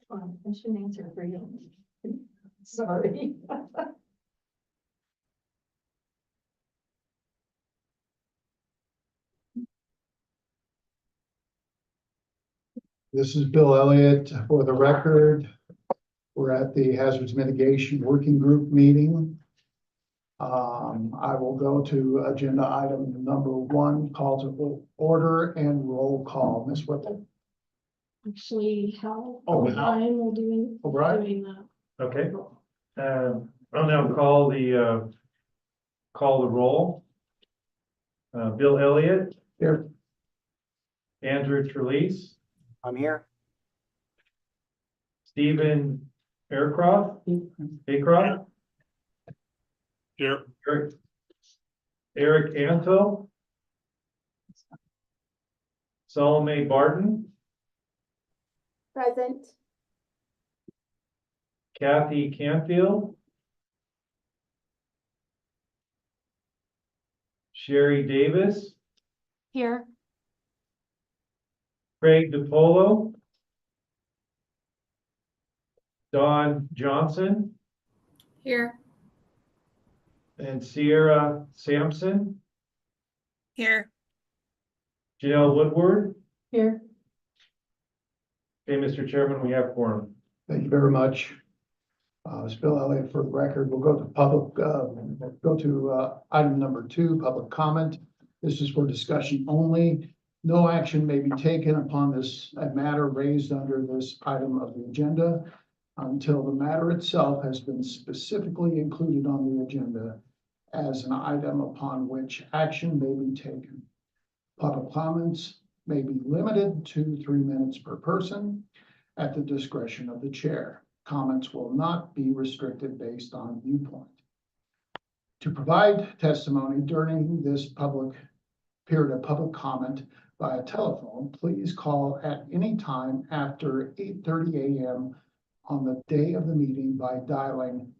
fine. I shouldn't answer for you. Sorry. This is Bill Elliott. For the record, we're at the Hazards Mitigation Working Group meeting. I will go to agenda item number 1, call to order and roll call. Ms. Whipple. Actually, Hal Oh, O'Brien will doing that. Okay, I'll now call the roll. Bill Elliott, Here. Andrew Trelease, I'm here. Stephen Aycroft, Here. Eric Anto, Salome Barton, Present. Kathy Canfield, Sherry Davis, Here. Craig DiPolo, Don Johnson, Here. and Sierra Sampson, Here. Janelle Woodward. Here. Okay, Mr. Chairman, we have quorum. Thank you very much. It's Bill Elliott for the record. We'll go to item number 2, public comment. This is for discussion only. No action may be taken upon this matter raised under this item of the agenda until the matter itself has been specifically included on the agenda as an item upon which action may be taken. Public comments may be limited to 3 minutes per person at the discretion of the chair. Comments will not be restricted based on viewpoint. To provide testimony during this period of public comment via telephone, please call at any time after 8:30 a.m. on the day of the meeting by dialing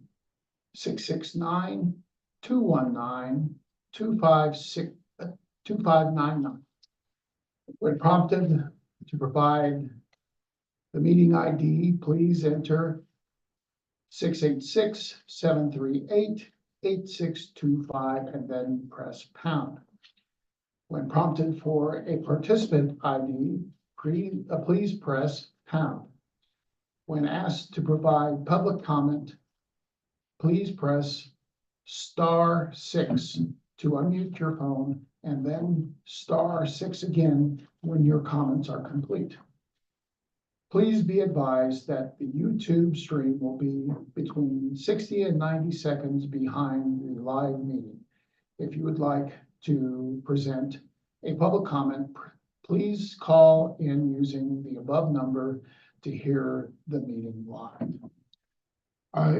669-219-2599. When prompted to provide the meeting ID, please enter 686-738-8625 and then press pound. When prompted for a participant ID, please press pound. When asked to provide public comment, please press *6 to unmute your phone and then *6 again when your comments are complete. Please be advised that the YouTube stream will be between 60 and 90 seconds behind the live meeting. If you would like to present a public comment, please call in using the above number to hear the meeting live.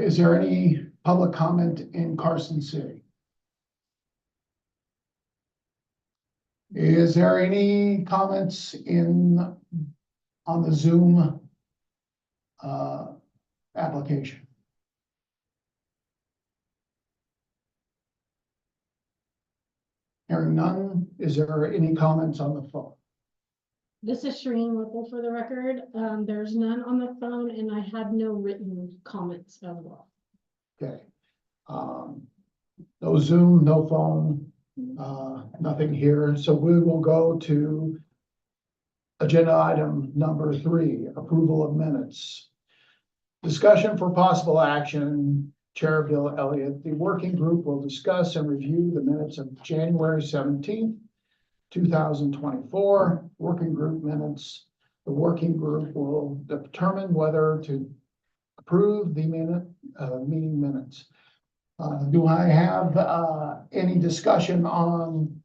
Is there any public comment in Carson City? Is there any comments on the Zoom application? Hearing none, is there any comments on the phone? This is Shereen Whipple for the record. There's none on the phone and I had no written comments as well. Okay. No Zoom, no phone, nothing here. So we will go to agenda item number 3, approval of minutes. Discussion for possible action. Chair Bill Elliott. The working group will discuss and review the minutes of January 17th, 2024. Working group minutes. The working group will determine whether to approve the meeting minutes. Do I have any discussion on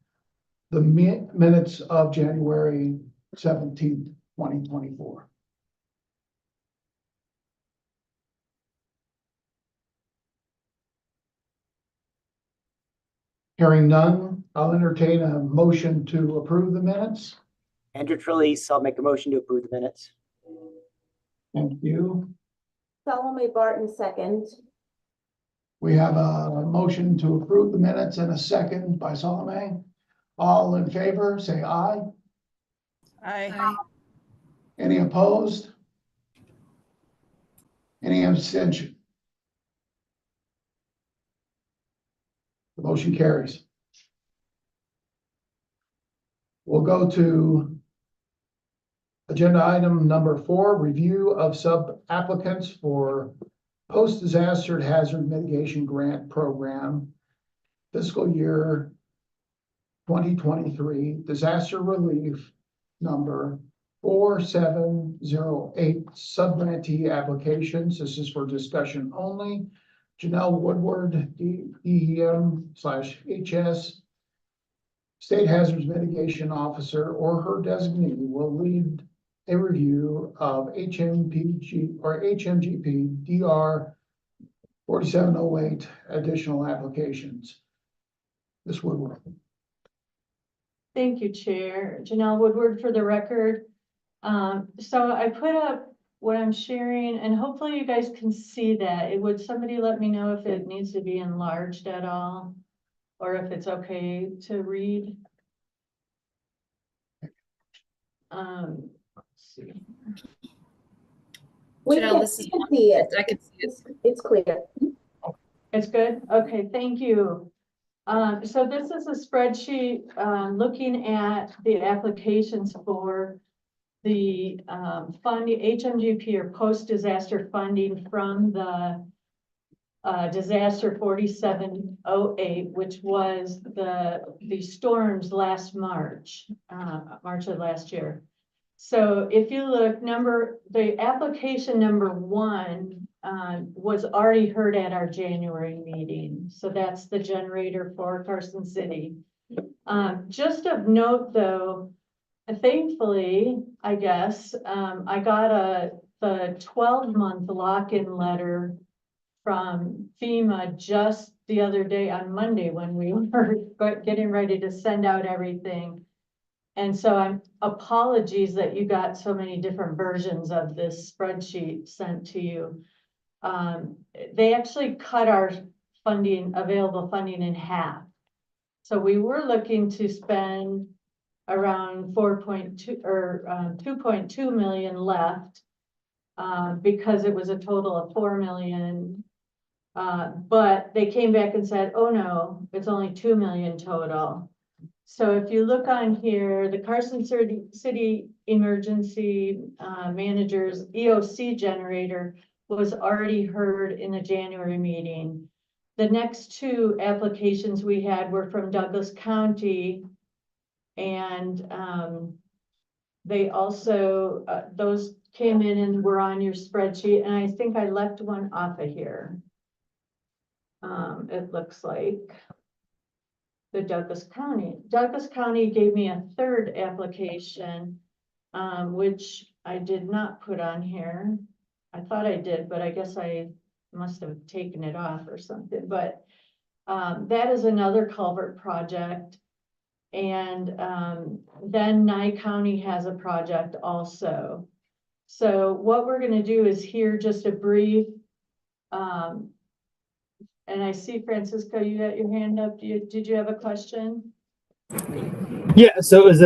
the minutes of January 17th, 2024? Hearing none, I'll entertain a motion to approve the minutes. Andrew Trelease, I'll make a motion to approve the minutes. Thank you. Salome Barton, second. We have a motion to approve the minutes and a second by Salome. All in favor, say aye. Aye. Any opposed? Any abstention? The motion carries. We'll go to agenda item number 4, review of sub applicants for post-disaster hazard mitigation grant program, fiscal year 2023, disaster relief number 4708, sub-grantee applications. This is for discussion only. Janelle Woodward, DEM/HS, State Hazards Mitigation Officer, or her designee, will lead a review of HMPG or HMGP DR 4708 additional applications. Ms. Woodward. Thank you, Chair. Janelle Woodward for the record. So I put up what I'm sharing and hopefully you guys can see that. Would somebody let me know if it needs to be enlarged at all? Or if it's okay to read? Let's see. We Janelle, can this is- see it. I can see it. It's clear. It's good? Okay, thank you. So this is a spreadsheet, looking at the applications for the, funding, HMGP or post-disaster funding from the, disaster 4708, which was the storms last March, March of last year. So if you look, the application number 1 was already heard at our January meeting. So that's the generator for Carson City. Just of note though, thankfully, I guess, I got the 12-month lock-in letter from FEMA just the other day on Monday when we were getting ready to send out everything. And so apologies that you got so many different versions of this spreadsheet sent to you. They actually cut our available funding in half. So we were looking to spend around 4.2 or 2.2 million left, because it was a total of 4 million. But they came back and said, oh no, it's only 2 million total. So if you look on here, the Carson City Emergency Manager's EOC generator was already heard in the January meeting. The next 2 applications we had were from Douglas County, and they also, those came in and were on your spreadsheet, and I think I left one off of here. It looks like the Douglas County. Douglas County gave me a 3rd application, which I did not put on here. I thought I did, but I guess I must have taken it off or something. But that is another culvert project. And then Nye County has a project also. So what we're going to do is hear just a brief, and I see Francisco, you got your hand up. Did you have a question? Yeah, so this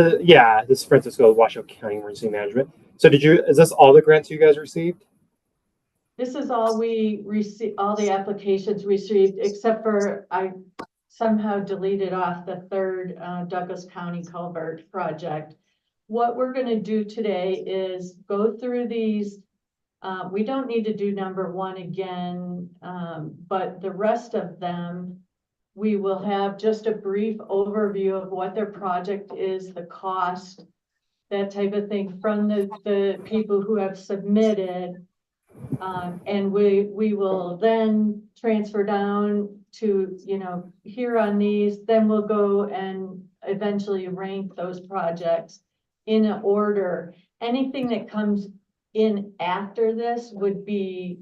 is Francisco, Washoe County Emergency Management. So is this all the grants you guys received? This is all we received, all the applications received, except for I somehow deleted off the 3rd Douglas County culvert project. What we're going to do today is go through these. We don't need to do number 1 again, but the rest of them, we will have just a brief overview of what their project is, the cost, that type of thing from the people who have submitted. And we will then transfer down to, here on these, then we'll go and eventually rank those projects in an order. Anything that comes in after this would be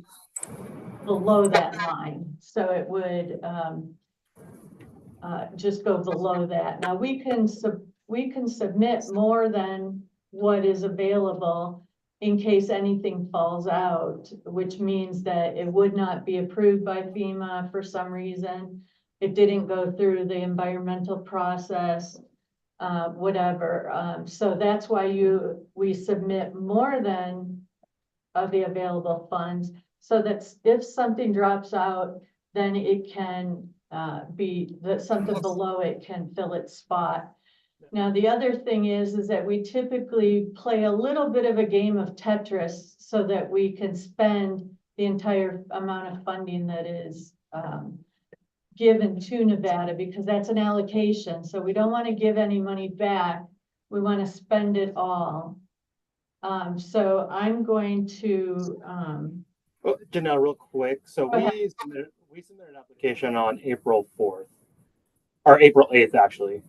below that line. So it would just go below that. Now we can submit more than what is available in case anything falls out, which means that it would not be approved by FEMA for some reason. It didn't go through the environmental process, whatever. So that's why we submit more than of the available funds. so that if something drops out, then it can be that something below it can fill its spot. Now, the other thing is that we typically play a little bit of a game of Tetris so that we can spend the entire amount of funding that is given to Nevada, because that's an allocation. So we don't want to give any money back. We want to spend it all. So I'm going to, Oh, Janelle, real quick. So Go ahead. we submitted an application on April 4th, or April 8th, actually.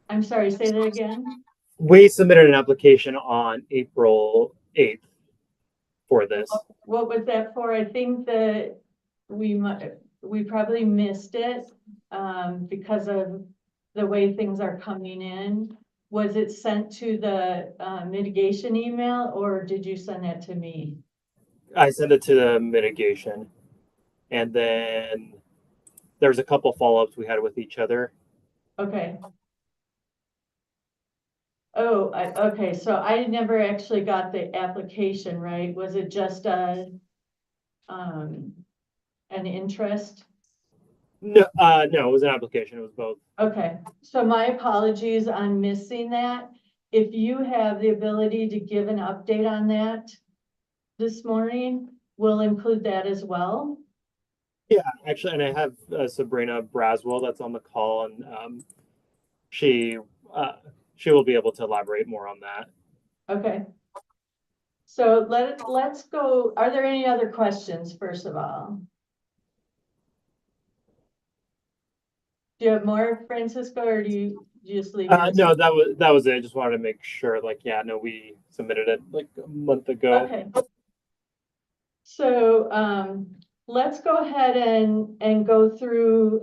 I'm sorry, say that again. We submitted an application on April 8th for this. What was that for? I think that we probably missed it, because of the way things are coming in. Was it sent to the, mitigation email, or did you send that to me? I sent it to the mitigation, and then there's a couple follow-ups we had with each other. Okay. Oh, okay, so I never actually got the application, right? Was it just an interest? No, no, it was an application. It was both. Okay, so my apologies on missing that. If you have the ability to give an update on that this morning, we'll include that as well. Yeah, actually, and I have Sabrina Braswell that's on the call, and she will be able to elaborate more on that. Okay. So let's go. Are there any other questions, first of all? Do you have more, Francisco, or do you just leave it? No, that was it. I just wanted to make sure. Like, yeah, no, we submitted it like a month ago. Okay. So let's go ahead and go through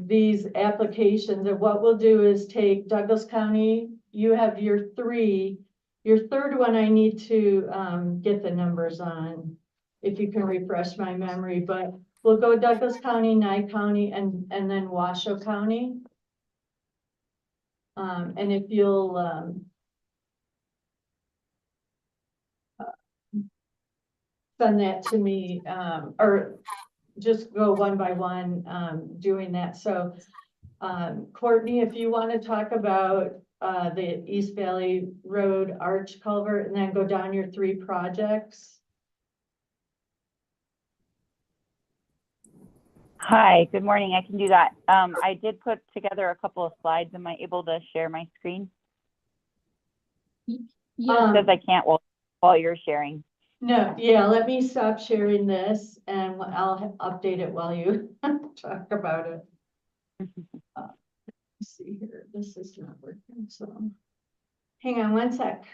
these applications. And what we'll do is take Douglas County. You have your three. Your third one, I need to get the numbers on, if you can refresh my memory, but we'll go Douglas County, Nye County, and then Washoe County. And if you'll send that to me, or just go one by one, doing that. So, Courtney, if you want to talk about the East Valley Road arch culvert and then go down your three projects. Hi, good morning. I can do that. I did put together a couple of slides. Am I able to share my screen? Yeah, It says I can't while you're sharing. No, yeah, let me stop sharing this and I'll update it while you talk about it. Let's see here, this is not working, so hang on one sec.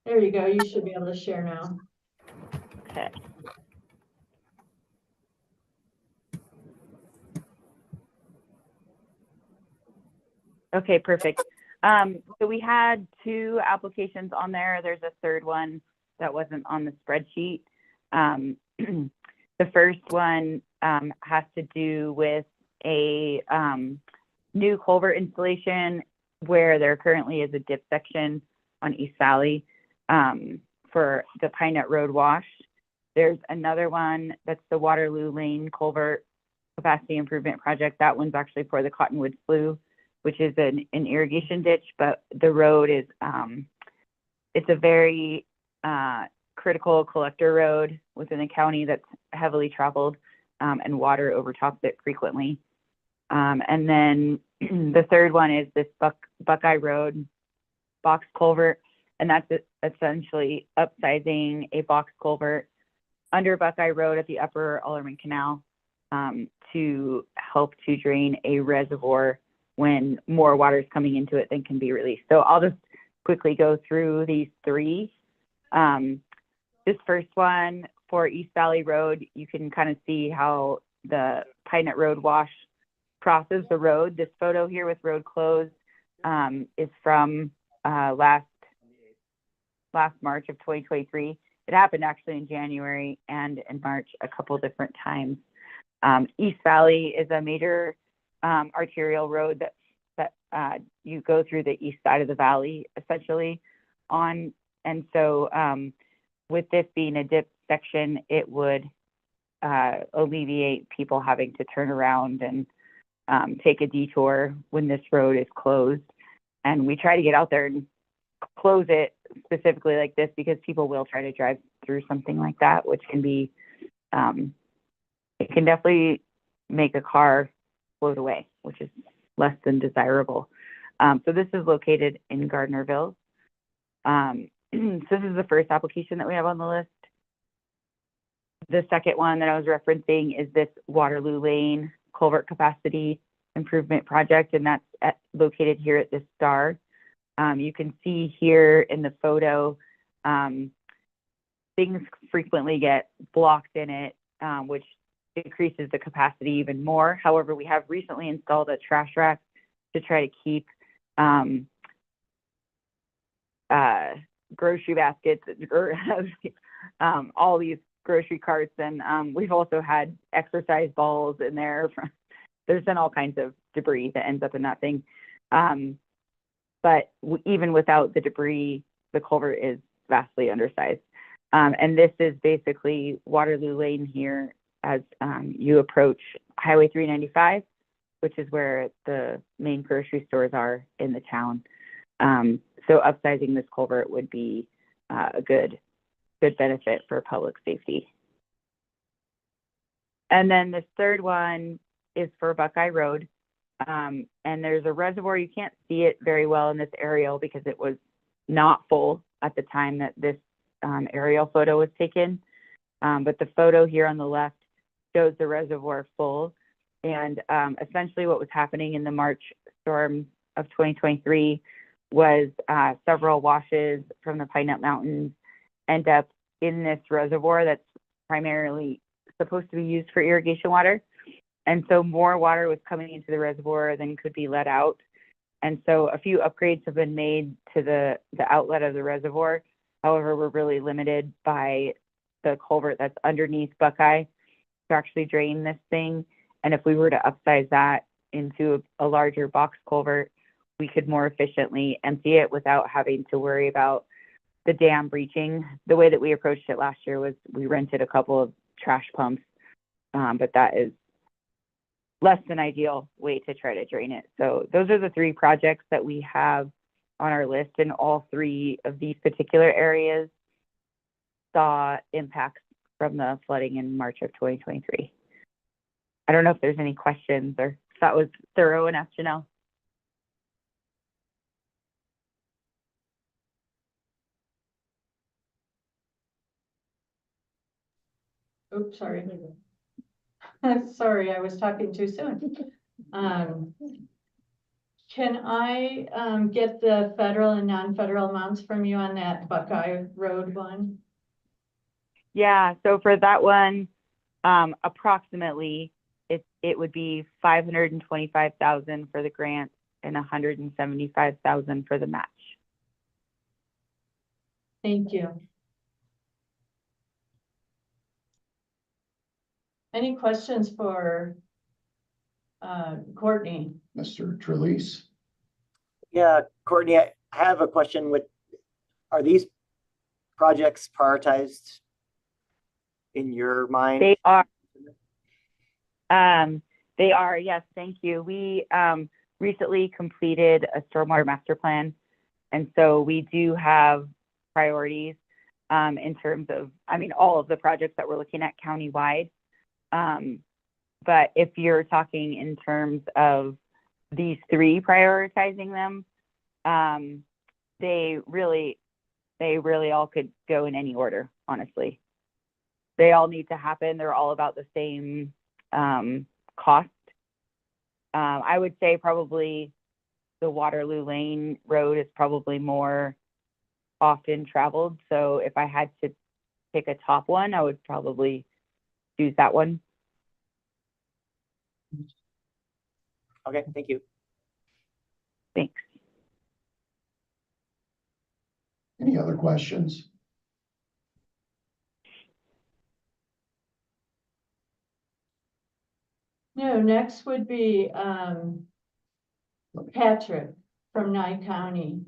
There you go, you should be able to share now. Okay. Okay, perfect. So we had two applications on there. There's a third one that wasn't on the spreadsheet. The first one has to do with a new culvert installation where there currently is a dip section on East Valley for the Pine Nut Road wash. There's another one that's the Waterloo Lane Culvert Capacity Improvement Project. That one's actually for the Cottonwood Slough, which is an irrigation ditch, but the road is, it's a very critical collector road within the county that's heavily traveled and water overtops it frequently. And then the third one is this Buckeye Road box culvert, and that's essentially upsizing a box culvert under Buckeye Road at the upper Alderman Canal to help to drain a reservoir when more water is coming into it than can be released. So I'll just quickly go through these three. This first one for East Valley Road, you can kind of see how the Pine Nut Road wash crosses the road. This photo here with road closed is from last March of 2023. It happened actually in January and in March a couple different times. East Valley is a major arterial road that you go through the east side of the valley essentially on. And so with this being a dip section, it would alleviate people having to turn around and take a detour when this road is closed. And we try to get out there and close it specifically like this because people will try to drive through something like that, which can be, it can definitely make a car float away, which is less than desirable. So this is located in Gardnerville. So this is the first application that we have on the list. The second one that I was referencing is this Waterloo Lane culvert capacity improvement project, and that's located here at this star. You can see here in the photo, things frequently get blocked in it, which increases the capacity even more. However, we have recently installed a trash rack to try to keep grocery baskets or all these grocery carts, and we've also had exercise balls in there. There's been all kinds of debris that ends up in that thing. But even without the debris, the culvert is vastly undersized. And this is basically Waterloo Lane here as you approach Highway 395, which is where the main grocery stores are in the town. So upsizing this culvert would be a good benefit for public safety. And then the third one is for Buckeye Road. And there's a reservoir. You can't see it very well in this aerial because it was not full at the time that this aerial photo was taken. But the photo here on the left shows the reservoir full. And essentially what was happening in the March storm of 2023 was several washes from the Pine Nut Mountains end up in this reservoir that's primarily supposed to be used for irrigation water. And so more water was coming into the reservoir than could be let out. And so a few upgrades have been made to the outlet of the reservoir. However, we're really limited by the culvert that's underneath Buckeye to actually drain this thing. And if we were to upsize that into a larger box culvert, we could more efficiently empty it without having to worry about the dam breaching. The way that we approached it last year was we rented a couple of trash pumps, but that is less than ideal way to try to drain it. So those are the three projects that we have on our list, and all three of these particular areas saw impacts from the flooding in March of 2023. I don't know if there's any questions or if that was thorough enough, Janelle. Oops, sorry. Sorry, I was talking too soon. Can I get the federal and non-federal amounts from you on that Buckeye Road one? Yeah, so for that one, approximately it would be $525,000 for the grant and $175,000 for the match. Thank you. Any questions for Courtney? Mr. Trelease? Yeah, Courtney, I have a question. Are these projects prioritized in your mind? They are. They are, yes, thank you. We recently completed a stormwater master plan. And so we do have priorities in terms of, all of the projects that we're looking at countywide. But if you're talking in terms of these three, prioritizing them, they really all could go in any order, honestly. They all need to happen. They're all about the same cost. I would say probably the Waterloo Lane Road is probably more often traveled. So if I had to pick a top one, I would probably choose that one. Okay, thank you. Thanks. Any other questions? No, next would be Patrick from Nye County.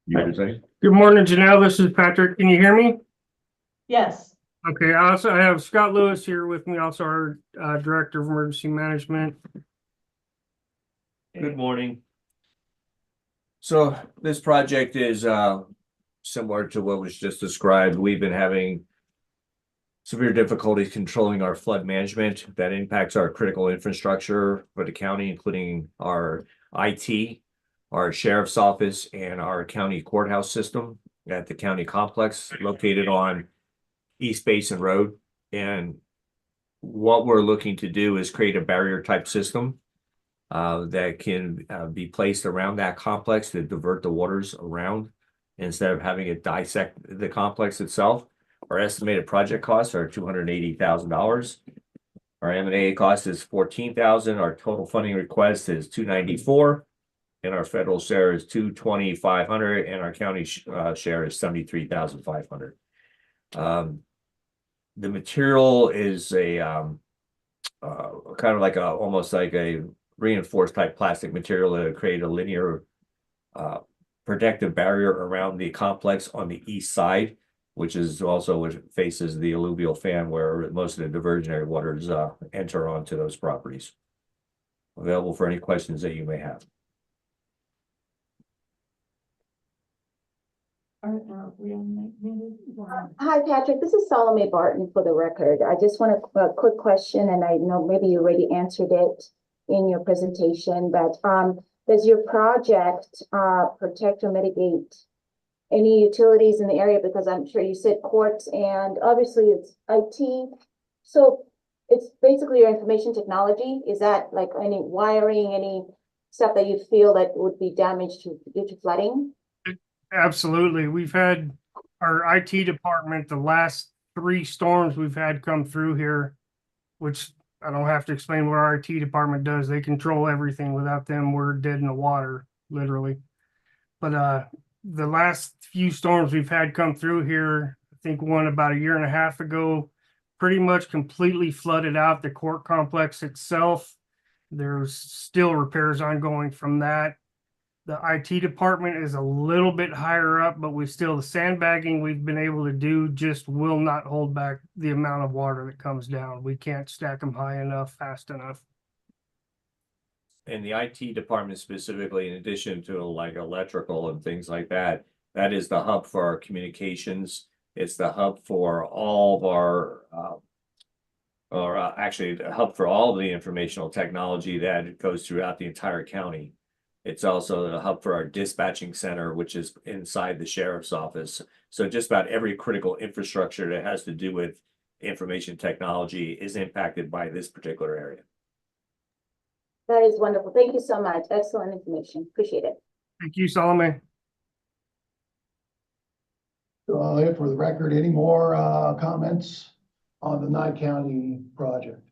Good morning, Janelle. This is Patrick. Can you hear me? Yes, Okay, I have Scott Lewis here with me, also our Director of Emergency Management. Good morning. So this project is similar to what was just described. We've been having severe difficulties controlling our flood management that impacts our critical infrastructure for the county, including our IT, our sheriff's office, and our county courthouse system at the county complex located on East Basin Road. And what we're looking to do is create a barrier type system that can be placed around that complex to divert the waters around instead of having it dissect the complex itself. Our estimated project costs are $280,000. Our M&A cost is $14,000. Our total funding request is $294,000, and our federal share is $220,500, and our county share is $73,500. The material is a kind of like almost like a reinforced type plastic material that create a linear protective barrier around the complex on the east side, which is also what faces the alluvial fan where most of the diversionary waters enter onto those properties. Available for any questions that you may have. Hi, Patrick. This is Salome Barton for the record. I just want a quick question, and I know maybe you already answered it in your presentation, but does your project protect or mitigate any utilities in the area? Because I'm sure you said courts and obviously it's IT. So it's basically your information technology. Is that like any wiring, any stuff that you feel that would be damaged due to flooding? Absolutely. We've had our IT department, the last 3 storms we've had come through here, which I don't have to explain what our IT department does. They control everything. Without them, we're dead in the water, literally. But the last few storms we've had come through here, I think one about 1.5 years ago, pretty much completely flooded out the court complex itself. There's still repairs ongoing from that. The IT department is a little bit higher up, but the sandbagging we've been able to do just will not hold back the amount of water that comes down. We can't stack them high enough, fast enough. And the IT department specifically, in addition to like electrical and things like that, that is the hub for our communications. It's the hub for all of our, actually the hub for all of the informational technology that goes throughout the entire county. It's also the hub for our dispatching center, which is inside the sheriff's office. So just about every critical infrastructure that has to do with information technology is impacted by this particular area. That is wonderful. Thank you so much. Excellent information. Appreciate it. Thank you, Salome. So for the record, any more comments on the Nye County project?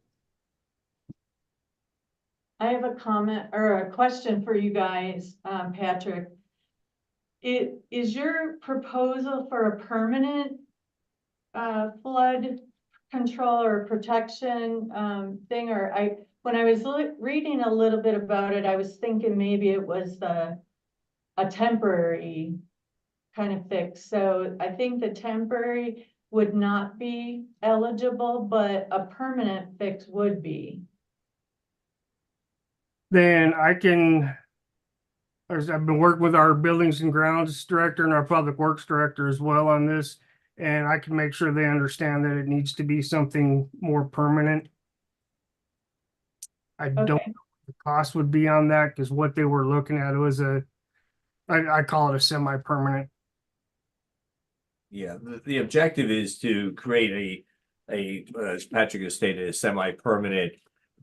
I have a comment or a question for you guys, Patrick. Is your proposal for a permanent flood control or protection thing? Or when I was reading a little bit about it, I was thinking maybe it was a temporary kind of fix. So I think the temporary would not be eligible, but a permanent fix would be. Then I've been working with our buildings and grounds director and our public works director as well on this, and I can make sure they understand that it needs to be something more permanent. I don't know what the cost would be on that, because what they were looking at was I call it a semi-permanent. Yeah, the objective is to create as Patrick has stated, a semi-permanent.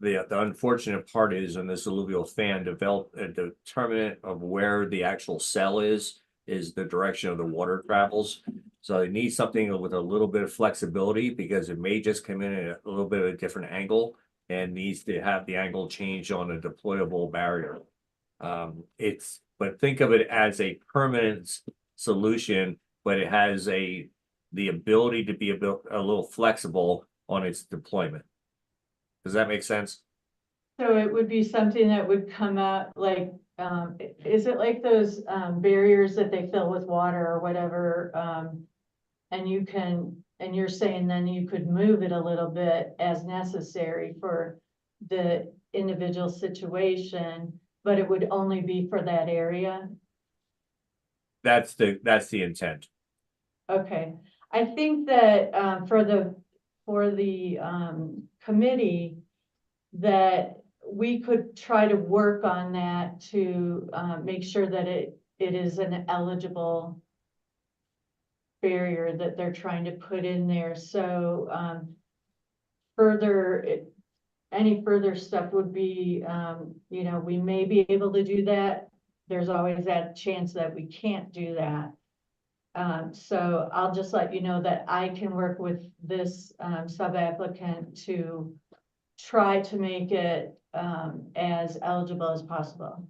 The unfortunate part is in this alluvial fan, develop a determinant of where the actual cell is the direction of the water travels. So it needs something with a little bit of flexibility because it may just come in at a little bit of a different angle and needs to have the angle change on a deployable barrier. But think of it as a permanent solution, but it has the ability to be a little flexible on its deployment. Does that make sense? So it would be something that would come out like is it like those, barriers that they fill with water or whatever? And you're saying then you could move it a little bit as necessary for the individual situation, but it would only be for that area? That's the intent. Okay, I think that, for the committee, that we could try to work on that to, make sure that it is an eligible barrier that they're trying to put in there. So, any further step would be, we may be able to do that. There's always that chance that we can't do that. So I'll just let you know that I can work with this, sub-applicant to try to make it, as eligible as possible.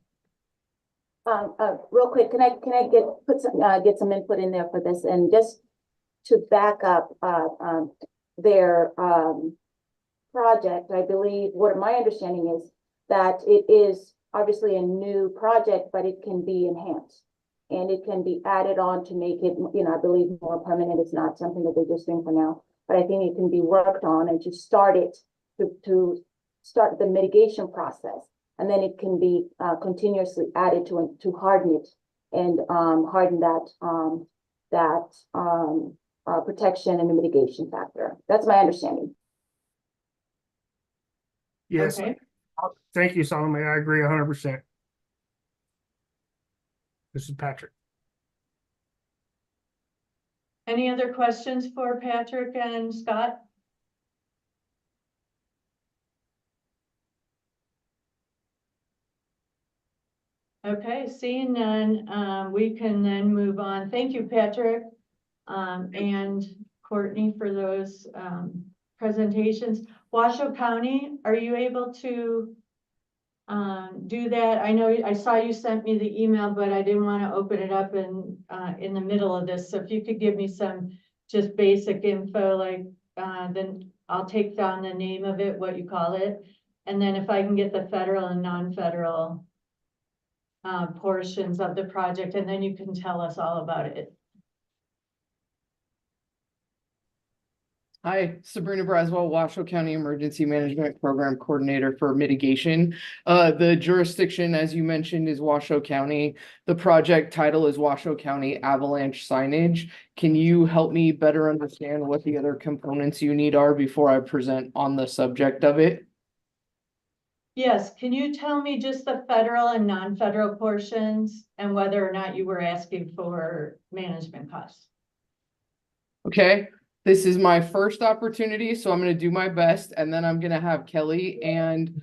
Real quick, can I get some input in there for this? And just to back up, their, project, I believe, what my understanding is that it is obviously a new project, but it can be enhanced. And it can be added on to make it, I believe, more permanent. It's not something that they're just doing for now, but I think it can be worked on and to start it, to start the mitigation process. And then it can be continuously added to harden it and harden that protection and the mitigation factor. That's my understanding. Yes, Okay. thank you, Salome. I agree 100%. This is Patrick. Any other questions for Patrick and Scott? Okay, seeing none, we can then move on. Thank you, Patrick, and Courtney, for those, presentations. Washoe County, are you able to do that? I know I saw you sent me the email, but I didn't want to open it up in the middle of this. So if you could give me some just basic info, like, then I'll take down the name of it, what you call it. And then if I can get the federal and non-federal portions of the project, and then you can tell us all about it. Hi, Sabrina Braswell, Washoe County Emergency Management Program Coordinator for Mitigation. The jurisdiction, as you mentioned, is Washoe County. The project title is Washoe County Avalanche Signage. Can you help me better understand what the other components you need are before I present on the subject of it? Yes, can you tell me just the federal and non-federal portions and whether or not you were asking for management costs? Okay. This is my first opportunity, so I'm going to do my best, and then I'm going to have Kelly and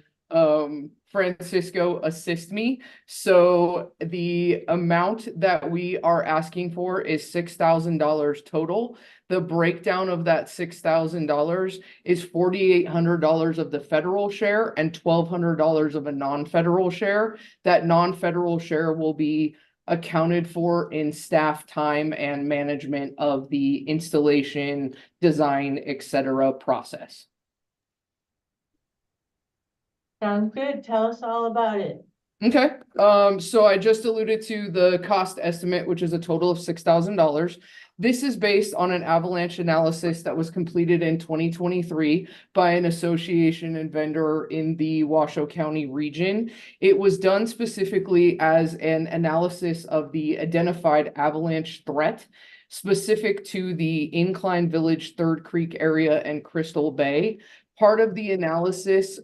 Francisco assist me. So the amount that we are asking for is $6,000 total. The breakdown of that $6,000 is $4,800 of the federal share and $1,200 of a non-federal share. That non-federal share will be accounted for in staff time and management of the installation, design, etc. process. Sounds good. Tell us all about it. Okay, so I just alluded to the cost estimate, which is a total of $6,000. This is based on an avalanche analysis that was completed in 2023 by an association and vendor in the Washoe County region. It was done specifically as an analysis of the identified avalanche threat specific to the Incline Village, Third Creek area, and Crystal Bay. Part of the analysis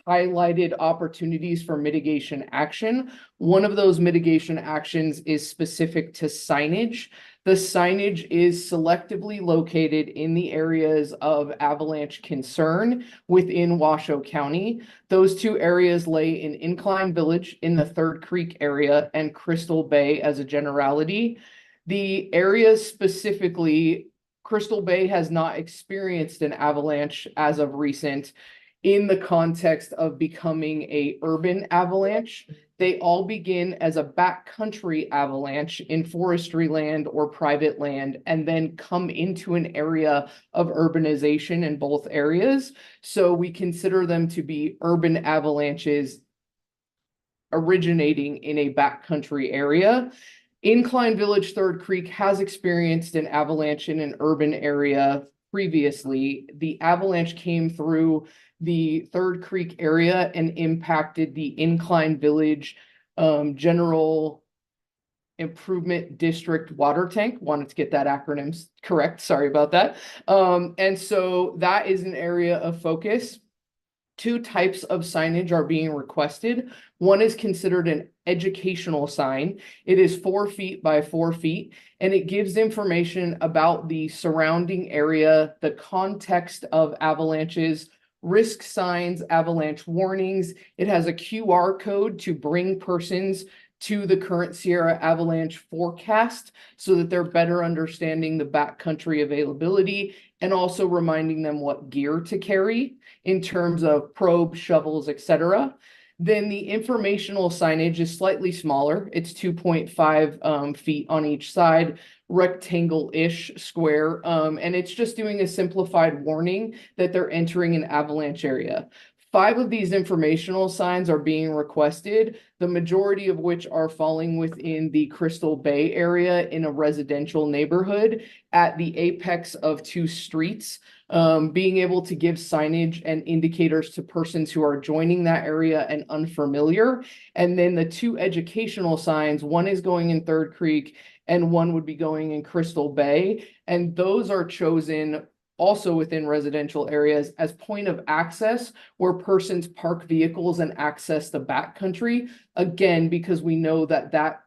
highlighted opportunities for mitigation action. One of those mitigation actions is specific to signage. The signage is selectively located in the areas of avalanche concern within Washoe County. Those two areas lay in Incline Village in the Third Creek area and Crystal Bay as a generality. The areas specifically, Crystal Bay has not experienced an avalanche as of recent. In the context of becoming a urban avalanche, they all begin as a backcountry avalanche in forestry land or private land, and then come into an area of urbanization in both areas. So we consider them to be urban avalanches originating in a backcountry area. Incline Village Third Creek has experienced an avalanche in an urban area previously. The avalanche came through the Third Creek area and impacted the Incline Village General Improvement District water tank. Wanted to get that acronym correct. Sorry about that. And so that is an area of focus. Two types of signage are being requested. One is considered an educational sign. It is 4 feet by 4 feet, and it gives information about the surrounding area, the context of avalanches, risk signs, avalanche warnings. It has a QR code to bring persons to the current Sierra avalanche forecast so that they're better understanding the backcountry availability and also reminding them what gear to carry in terms of probes, shovels, etc. Then the informational signage is slightly smaller. It's 2.5 feet on each side, rectangle-ish square, and it's just doing a simplified warning that they're entering an avalanche area. 5 of these informational signs are being requested, the majority of which are falling within the Crystal Bay area in a residential neighborhood at the apex of 2 streets. Being able to give signage and indicators to persons who are joining that area and unfamiliar. And then the 2 educational signs, one is going in Third Creek and one would be going in Crystal Bay. And those are chosen also within residential areas as point of access where persons park vehicles and access the backcountry. Again, because we know that that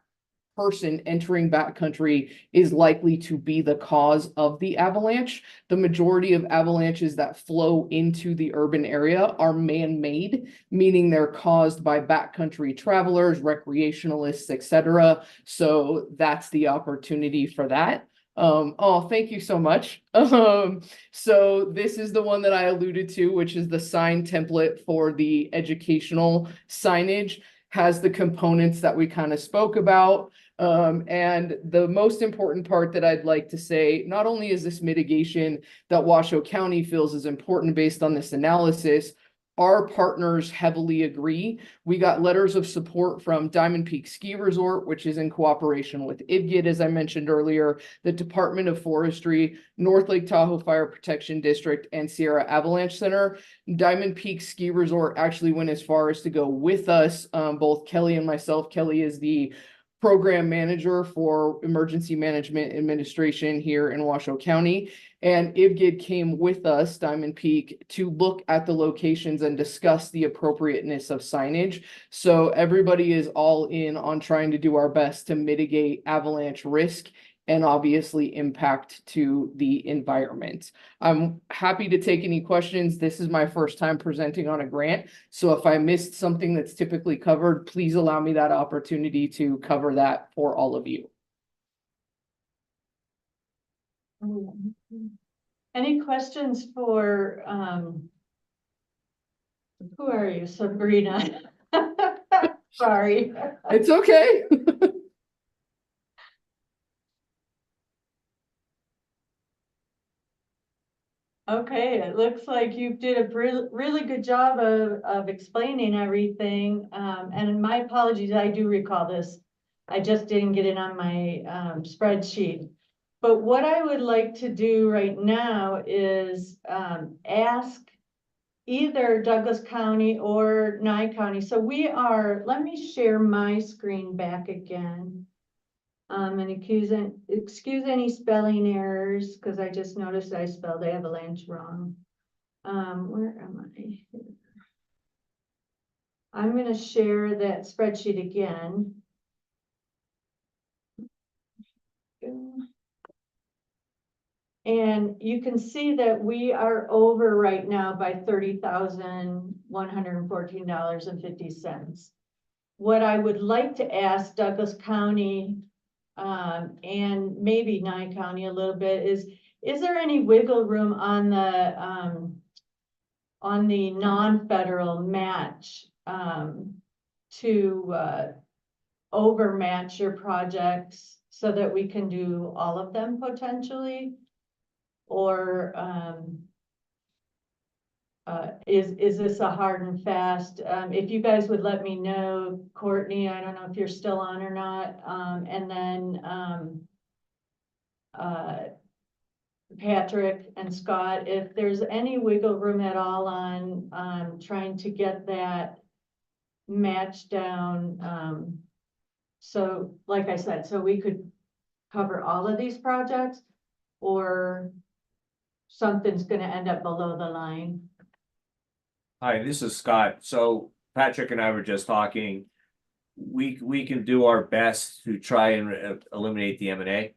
person entering backcountry is likely to be the cause of the avalanche. The majority of avalanches that flow into the urban area are man-made, meaning they're caused by backcountry travelers, recreationalists, etc. So that's the opportunity for that. Oh, thank you so much. So this is the one that I alluded to, which is the sign template for the educational signage, has the components that we kind of spoke about. And the most important part that I'd like to say, not only is this mitigation that Washoe County feels is important based on this analysis, our partners heavily agree. We got letters of support from Diamond Peak Ski Resort, which is in cooperation with IVGID, as I mentioned earlier, the Department of Forestry, North Lake Tahoe Fire Protection District, and Sierra Avalanche Center. Diamond Peak Ski Resort actually went as far as to go with us, both Kelly and myself. Kelly is the program manager for emergency management administration here in Washoe County. And IVGID came with us, Diamond Peak, to look at the locations and discuss the appropriateness of signage. So everybody is all in on trying to do our best to mitigate avalanche risk and obviously impact to the environment. I'm happy to take any questions. This is my first time presenting on a grant. So if I missed something that's typically covered, please allow me that opportunity to cover that for all of you. Any questions for, who are you, Sabrina? Sorry. It's okay. Okay, it looks like you did a really good job of explaining everything. And my apologies, I do recall this. I just didn't get it on my spreadsheet. But what I would like to do right now is ask either Douglas County or Nye County. So we are, let me share my screen back again. And excuse any spelling errors, because I just noticed I spelled avalanche wrong. Where am I? I'm going to share that spreadsheet again. And you can see that we are over right now by $30,114.50. What I would like to ask Douglas County and maybe Nye County a little bit is there any wiggle room on the non-federal match to overmatch your projects so that we can do all of them potentially? Or is this a hard and fast? If you guys would let me know, Courtney, I don't know if you're still on or not, and then, Patrick and Scott, if there's any wiggle room at all on, trying to get that match down, so like I said, so we could cover all of these projects, or something's gonna end up below the line. Hi, this is Scott. So Patrick and I were just talking. We can do our best to try and eliminate the M&A.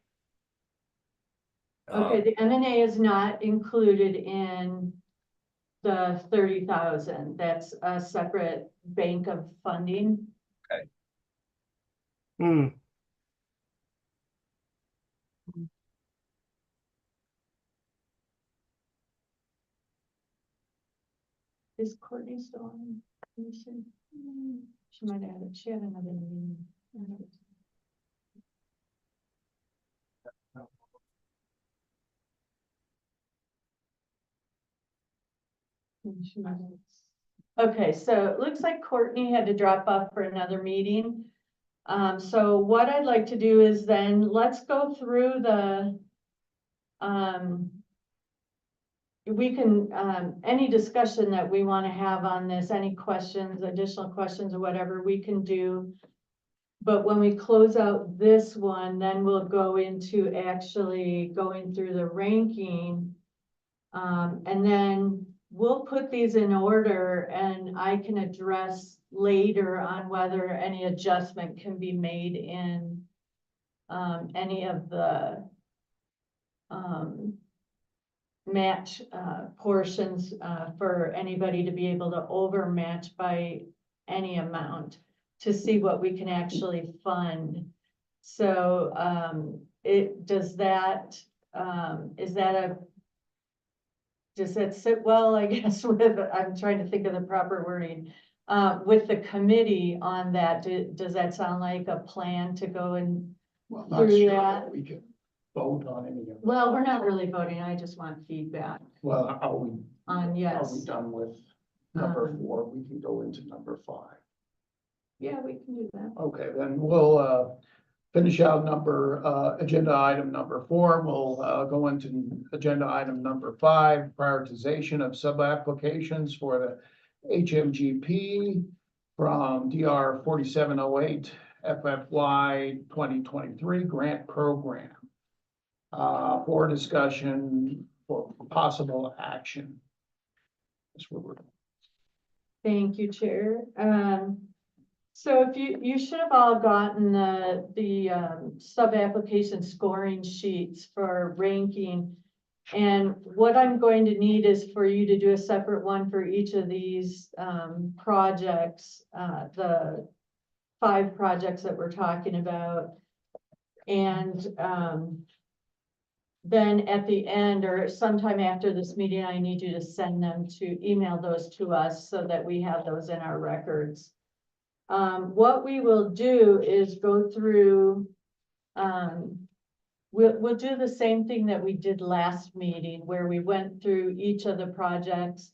Okay, the M&A is not included in the 30,000. That's a separate bank of funding. Hmm. Is Courtney still on? Let me see. She might have, she had another meeting. She might have. Okay, so it looks like Courtney had to drop off for another meeting. So what I'd like to do is then let's go through the, we can, any discussion that we want to have on this, any questions, additional questions or whatever we can do. But when we close out this one, then we'll go into actually going through the ranking. And then we'll put these in order and I can address later on whether any adjustment can be made in any of the match portions for anybody to be able to overmatch by any amount to see what we can actually fund. So does that sit well, I guess, with, I'm trying to think of the proper wording, with the committee on that? Does that sound like a plan to go and Well, not through sure that? that we can vote on any of it. Well, we're not really voting. I just want feedback Well, are we on yes. done with number 4? We can go into number 5. Yeah, we can do that. Okay, then we'll finish out agenda item number 4. We'll go into agenda item number 5, prioritization of sub-applications for the HMGP from DR 4708 FFY 2023 grant program for discussion for possible action. That's what we're. Thank you, Chair. So if you should have all gotten the sub-application scoring sheets for ranking. And what I'm going to need is for you to do a separate one for each of these projects, the 5 projects that we're talking about. And then at the end or sometime after this meeting, I need you to email those to us so that we have those in our records. What we will do is go through, we'll do the same thing that we did last meeting where we went through each of the projects,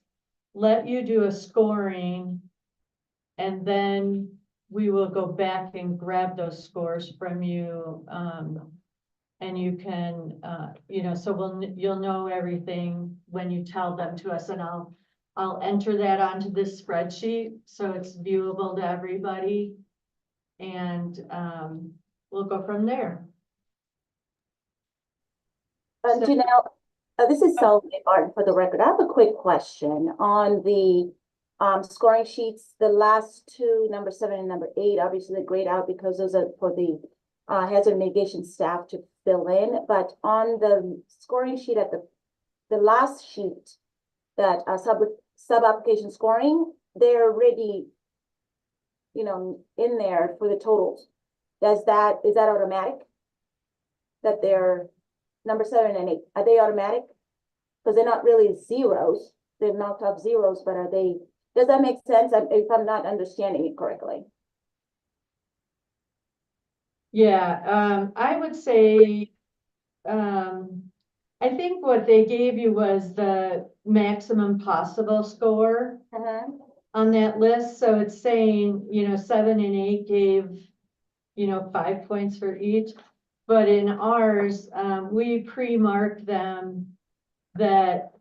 let you do a scoring, and then we will go back and grab those scores from you. And you can, so you'll know everything when you tell them to us, and I'll enter that onto this spreadsheet so it's viewable to everybody. And we'll go from there. Janelle, this is Salome Barton for the record. I have a quick question on the scoring sheets. The last 2, number 7 and number 8, obviously they're grayed out because those are for the hazard mitigation staff to fill in. But on the scoring sheet at the last sheet, that sub-application scoring, they're already, in there for the totals. Is that automatic? That they're number 7 and 8, are they automatic? Because they're not really zeros. They've knocked off zeros, but does that make sense if I'm not understanding it correctly? Yeah, I would say I think what they gave you was the maximum possible score on that list. So it's saying, 7 and 8 gave, 5 points for each. But in ours, we pre-marked them that,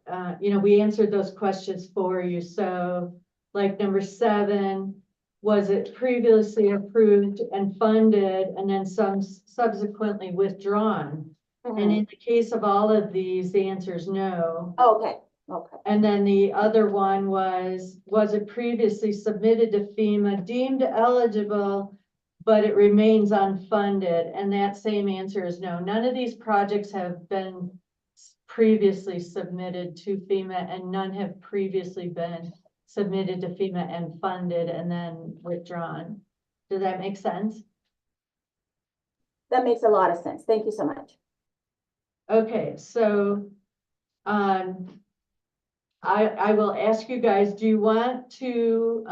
we answered those questions for you. So like number 7, was it previously approved and funded and then some subsequently withdrawn? And in the case of all of these, the answer is no. Okay, okay. And then the other one was it previously submitted to FEMA, deemed eligible, but it remains unfunded? And that same answer is no. None of these projects have been previously submitted to FEMA, and none have previously been submitted to FEMA and funded and then withdrawn. Does that make sense? That makes a lot of sense. Thank you so much. Okay, so I will ask you guys, do you want to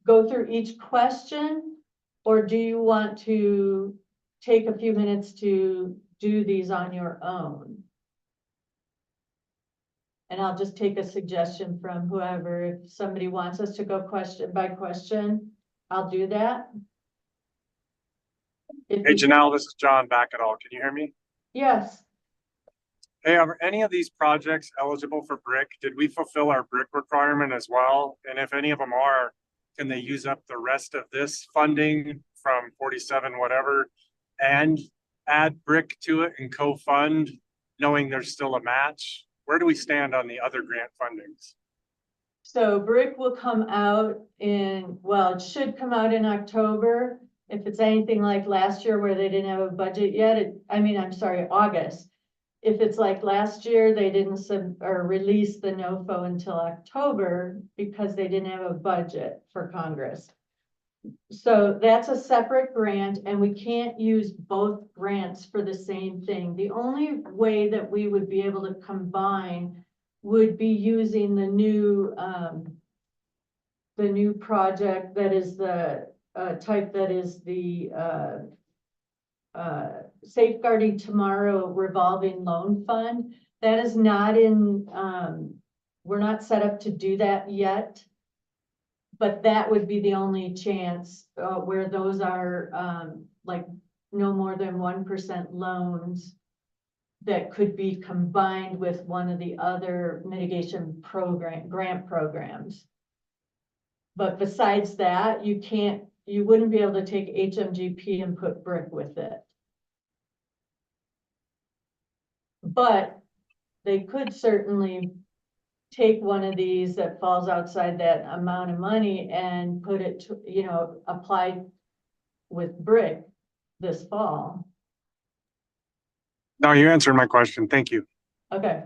go through each question, or do you want to take a few minutes to do these on your own? And I'll just take a suggestion from whoever. If somebody wants us to go question by question, I'll do that. Hey, Janelle, this is John back at all. Can you hear me? Yes. Hey, are any of these projects eligible for BRIC? Did we fulfill our BRIC requirement as well? And if any of them are, can they use up the rest of this funding from 47 whatever and add BRIC to it and co-fund, knowing there's still a match? Where do we stand on the other grant fundings? So BRIC will come out it should come out in October. If it's anything like last year where they didn't have a budget yet, August. If it's like last year, they didn't release the NOFO until October because they didn't have a budget for Congress. So that's a separate grant, and we can't use both grants for the same thing. The only way that we would be able to combine would be using the new project that is the type that is the Safeguarding Tomorrow revolving loan fund. That is not in, we're not set up to do that yet. But that would be the only chance where those are like no more than 1% loans that could be combined with one of the other mitigation grant programs. But besides that, you wouldn't be able to take HMGP and put BRIC with it. But they could certainly take one of these that falls outside that amount of money and put it to, apply with BRIC this fall. No, you answered my question. Thank you. Okay.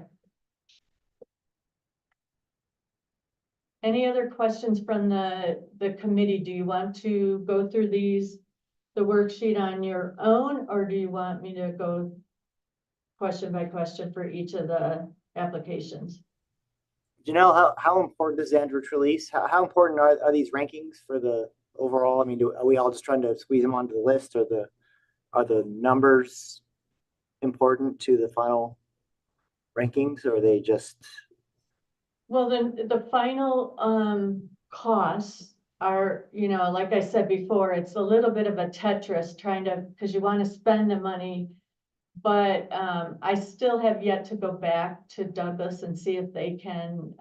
Any other questions from the committee? Do you want to go through the worksheet on your own, or do you want me to go question by question for each of the applications? Janelle, how important is the Andrews release? How important are these rankings for the overall? I mean, are we all just trying to squeeze them onto the list, or are the numbers important to the final rankings, or are they just? Well, then the final costs are, like I said before, it's a little bit of a Tetris because you want to spend the money. But I still have yet to go back to Douglas and see if they can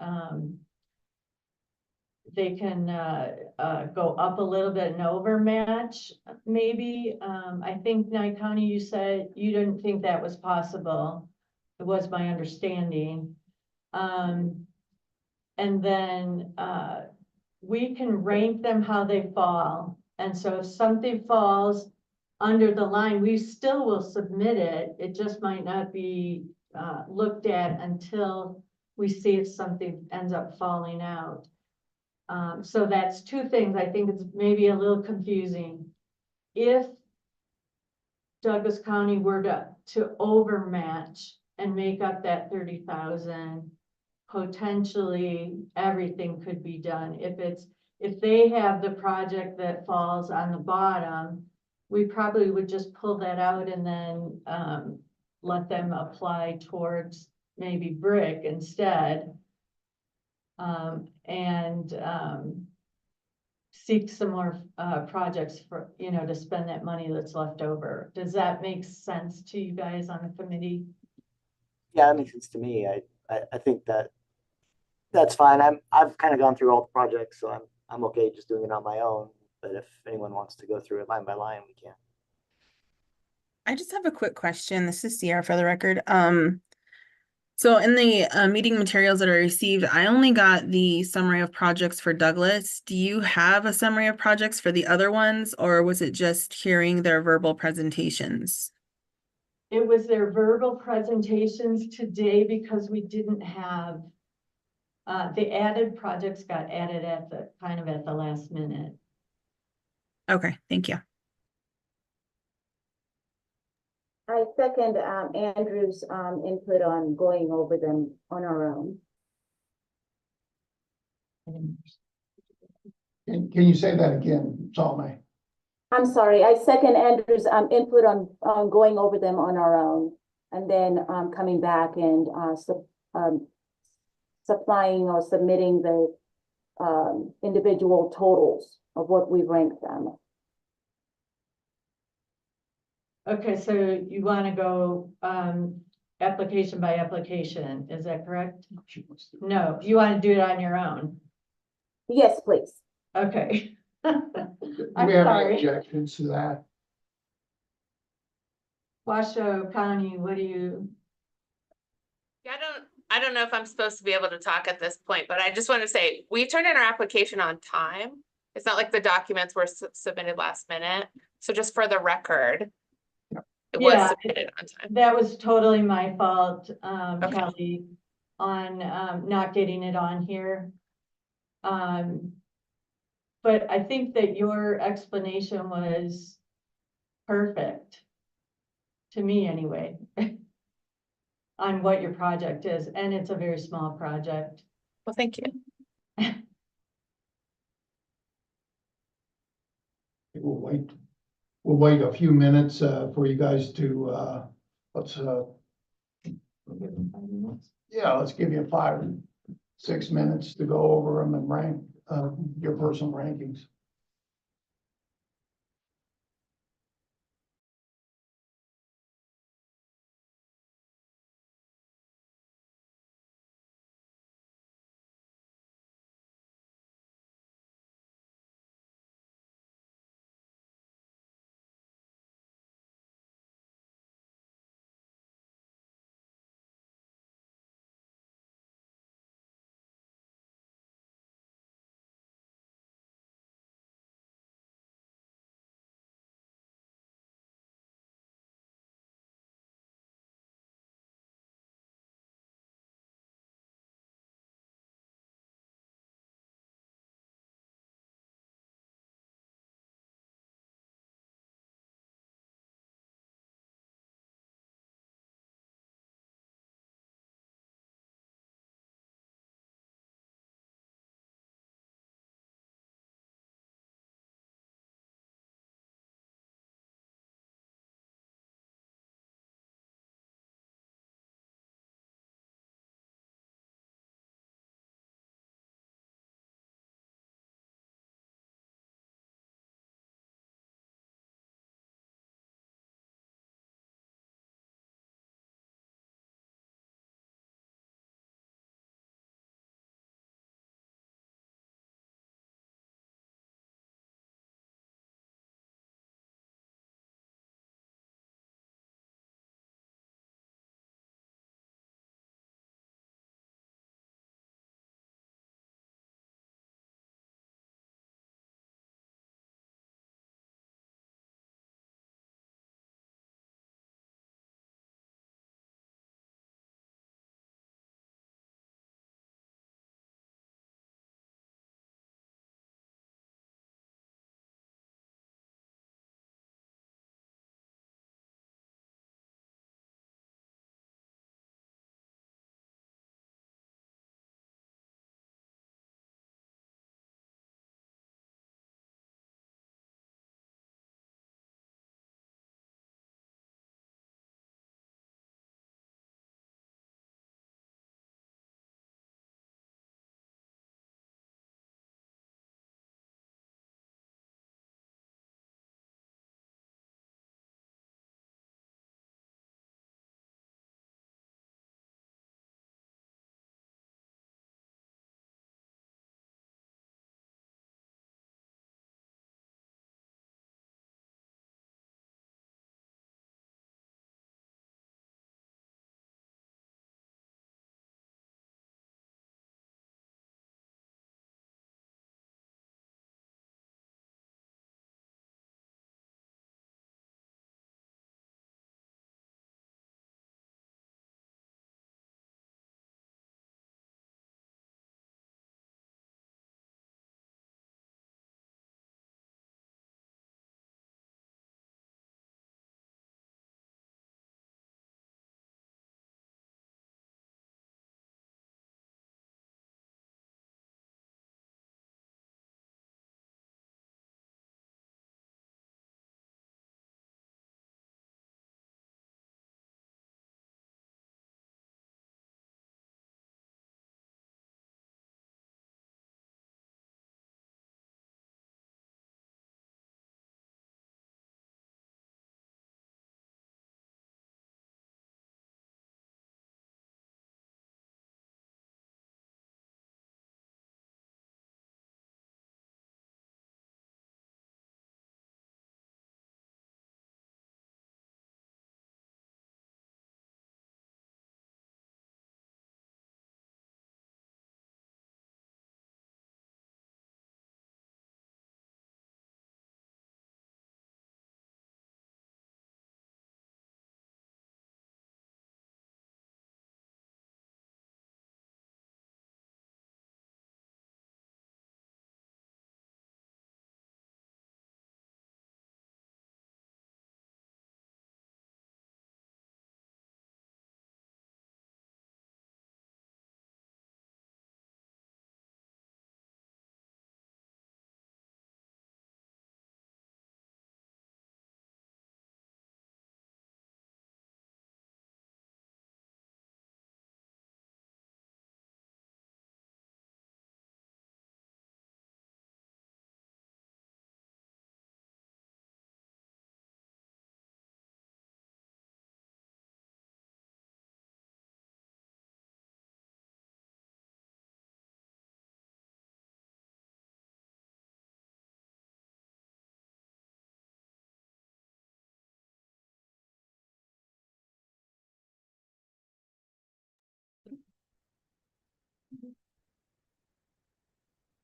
go up a little bit and overmatch maybe. I think Nye County, you said you didn't think that was possible. It was my understanding. And then we can rank them how they fall. And so if something falls under the line, we still will submit it. It just might not be looked at until we see if something ends up falling out. So that's two things. I think it's maybe a little confusing. If Douglas County were to overmatch and make up that 30,000, potentially everything could be done. If they have the project that falls on the bottom, we probably would just pull that out and then let them apply towards maybe brick instead. And seek some more projects for, you know, to spend that money that's left over. Does that make sense to you guys on the committee? Yeah, that makes sense to me. I think that's fine. I've kind of gone through all the projects, so I'm okay just doing it on my own. But if anyone wants to go through it line by line, we can. I just have a quick question. This is Sierra for the record. So in the meeting materials that I received, I only got the summary of projects for Douglas. Do you have a summary of projects for the other ones, or was it just hearing their verbal presentations? It was their verbal presentations today because we didn't have, the added projects got added at the kind of at the last minute. Okay, thank you. I second Andrew's input on going over them on our own. Can you say that again, Salome? I'm sorry, I second Andrew's input on going over them on our own, and then coming back and supplying or submitting the individual totals of what we ranked them. Okay, so you want to go application by application, is that correct? No, you want to do it on your own? Yes, please. Okay. Do I'm we have any sorry. objections to that? Washoe County, what do you? Yeah, I don't know if I'm supposed to be able to talk at this point, but I just want to say, we turned in our application on time. It's not like the documents were submitted last minute. So just for the record, it was submitted on time. That was totally my fault, Okay. Kelly, on not getting it on here. But I think that your explanation was perfect, to me anyway, on what your project is, and it's a very small project. Well, thank you. We'll wait a few minutes for you guys to let's let's give you 5-6 minutes to go over them and rank your personal rankings.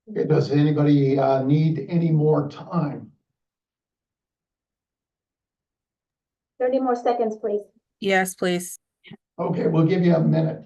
Okay, does anybody need any more time? 30 more seconds, please. Yes, please. Okay, we'll give you a minute.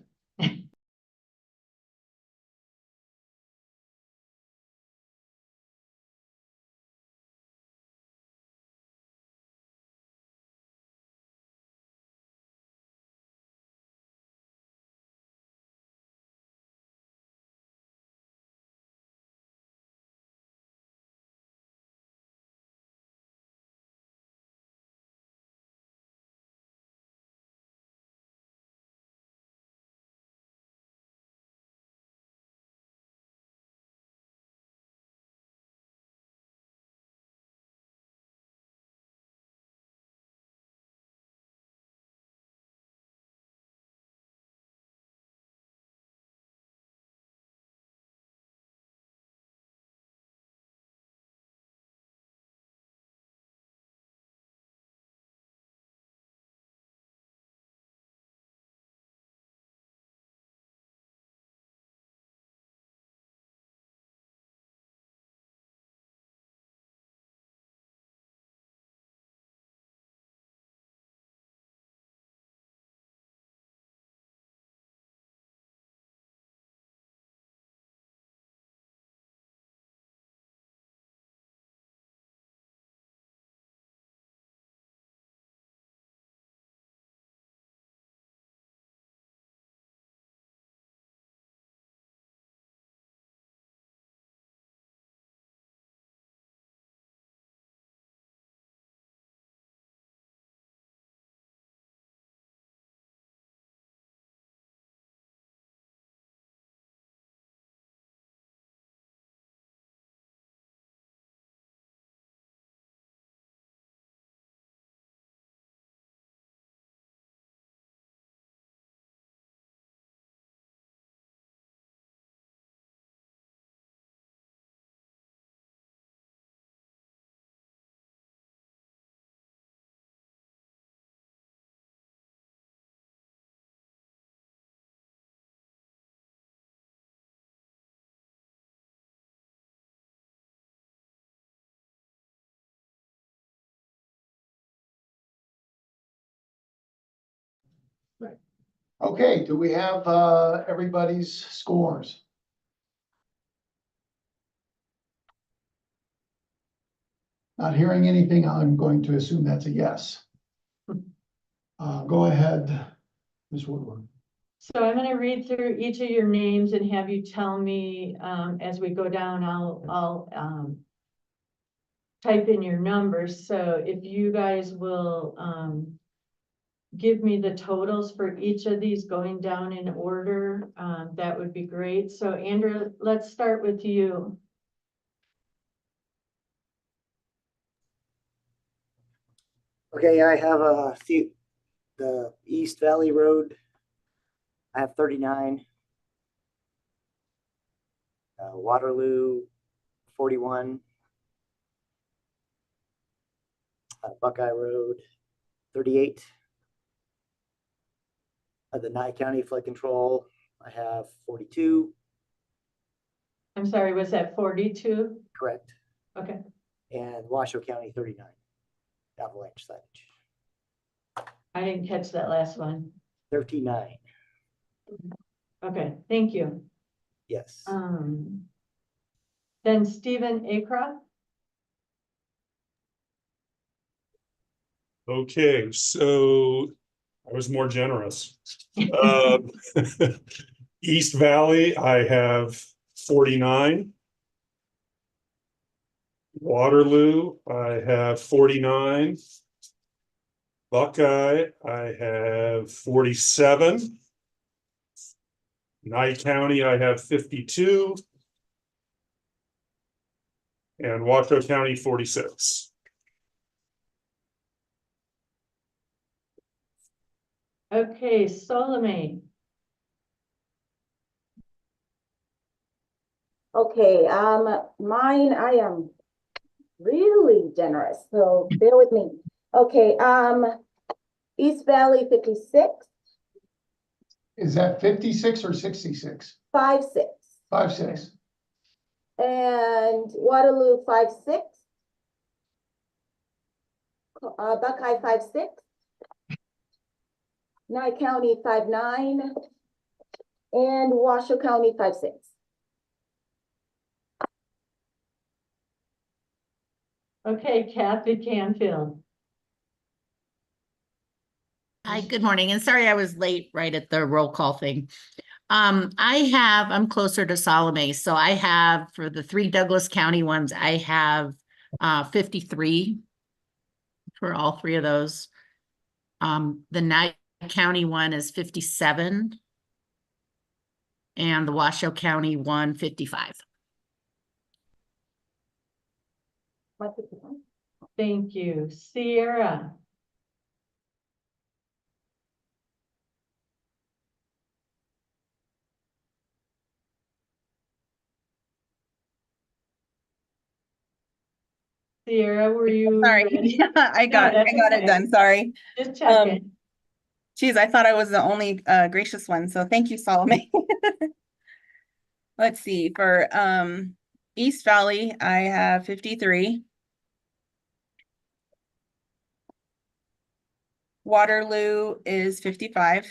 Okay, do we have everybody's scores? Not hearing anything, I'm going to assume that's a yes. Go ahead, Ms. Woodward. So I'm gonna read through each of your names and have you tell me, as we go down, I'll type in your numbers. So if you guys will, give me the totals for each of these going down in order, that would be great. So Andrew, let's start with you. Okay, I have the East Valley Road. I have 39. Waterloo, 41. Buckeye Road, 38. The Nye County Flood Control, I have 42. I'm sorry, was that 42? Correct. Okay, And Washoe County, 39. Avalanche signage. I didn't catch that last one. 39. Okay, thank you. Yes. Then Stephen Acra. Okay, so I was more generous. Um, East Valley, I have 49. Waterloo, I have 49. Buckeye, I have 47. Nye County, I have 52. And Washoe County, 46. Okay, Solomon. Okay, mine, I am really generous, so bear with me. Okay, East Valley 56, Is that 56 or 66? 56. 56. And Waterloo 5-6. Buckeye 5-6. Nye County 5-9. And Washoe County 5-6. Okay, Kathy Canfield. Hi, good morning, and sorry I was late right at the roll call thing. I'm closer to Salome, so I have, for the 3 Douglas County ones, I have 53 for all 3 of those. The Nye County one is 57. And the Washoe County one, 55. Thank you. Sierra. Sierra, were you Sorry, ready? I got that's it okay. done, sorry. Just checking. Geez, I thought I was the only gracious one, so thank you, Salome. Let's see, for East Valley, I have 53. Waterloo is 55.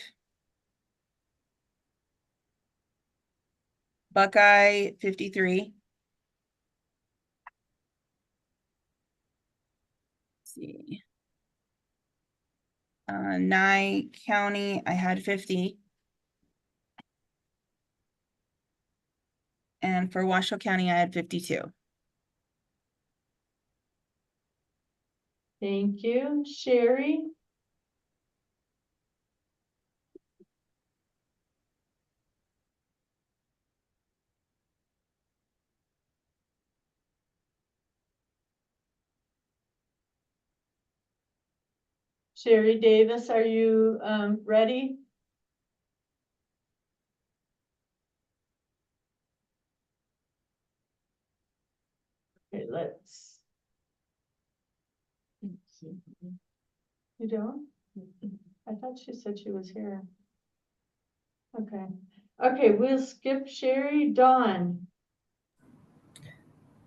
Buckeye, 53. Let's see. Nye County, I had 50. And for Washoe County, I had 52. Thank you. Sherry? Sherry Davis, are you ready? Okay, let's. You don't? I thought she said she was here. Okay. Okay, we'll skip Sherry. Dawn.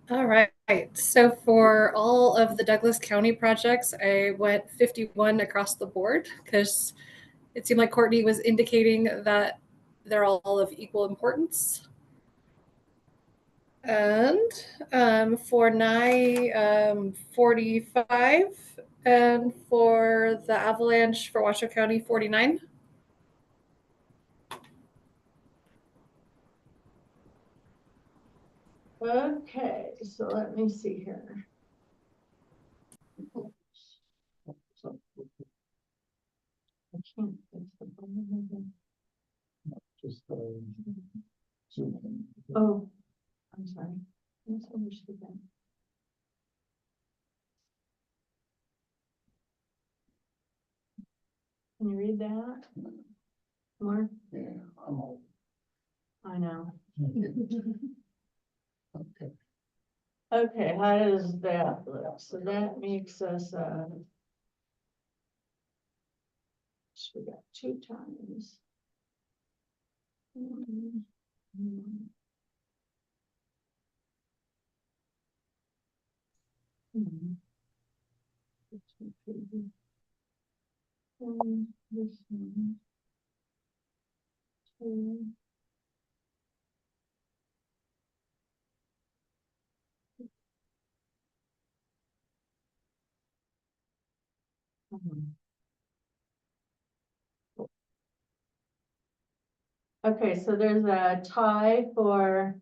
All right, so for all of the Douglas County projects, I went 51 across the board because it seemed like Courtney was indicating that they're all of equal importance. And for Nye, 45, and for the Avalanche for Washoe County, 49. Okay, so let me see here. I can't fix the button. Just zoom in. Oh, I'm sorry. I misunderstood that. Can you read that? More? Yeah, I'm old. I know. Okay. Okay, how does that look? So that makes us, we got 2 times. This one. 2. Okay, so there's a tie for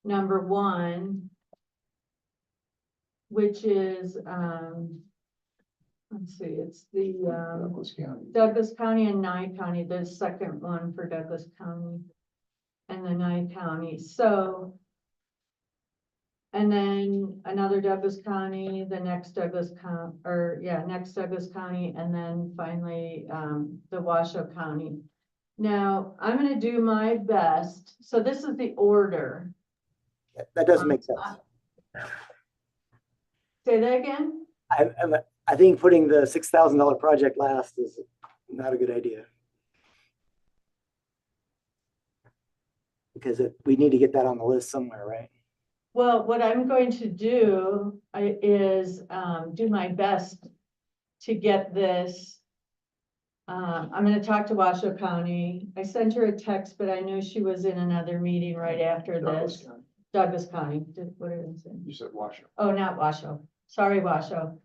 number 1, which is let's see, it's the Douglas County and Nye County, the second one for Douglas County and the Nye County. So, and then another Douglas County, the next Douglas County, next Douglas County, and then finally the Washoe County. Now, I'm going to do my best. So this is the order. That doesn't make sense. Say that again? I think putting the $6,000 project last is not a good idea. Because we need to get that on the list somewhere, right? Well, what I'm going to do is do my best to get this. I'm gonna talk to Washoe County. I sent her a text, but I knew she was in another meeting right after Douglas this. County. Douglas County, what did I say? You said Washoe. Oh, not Washoe. Sorry, Washoe.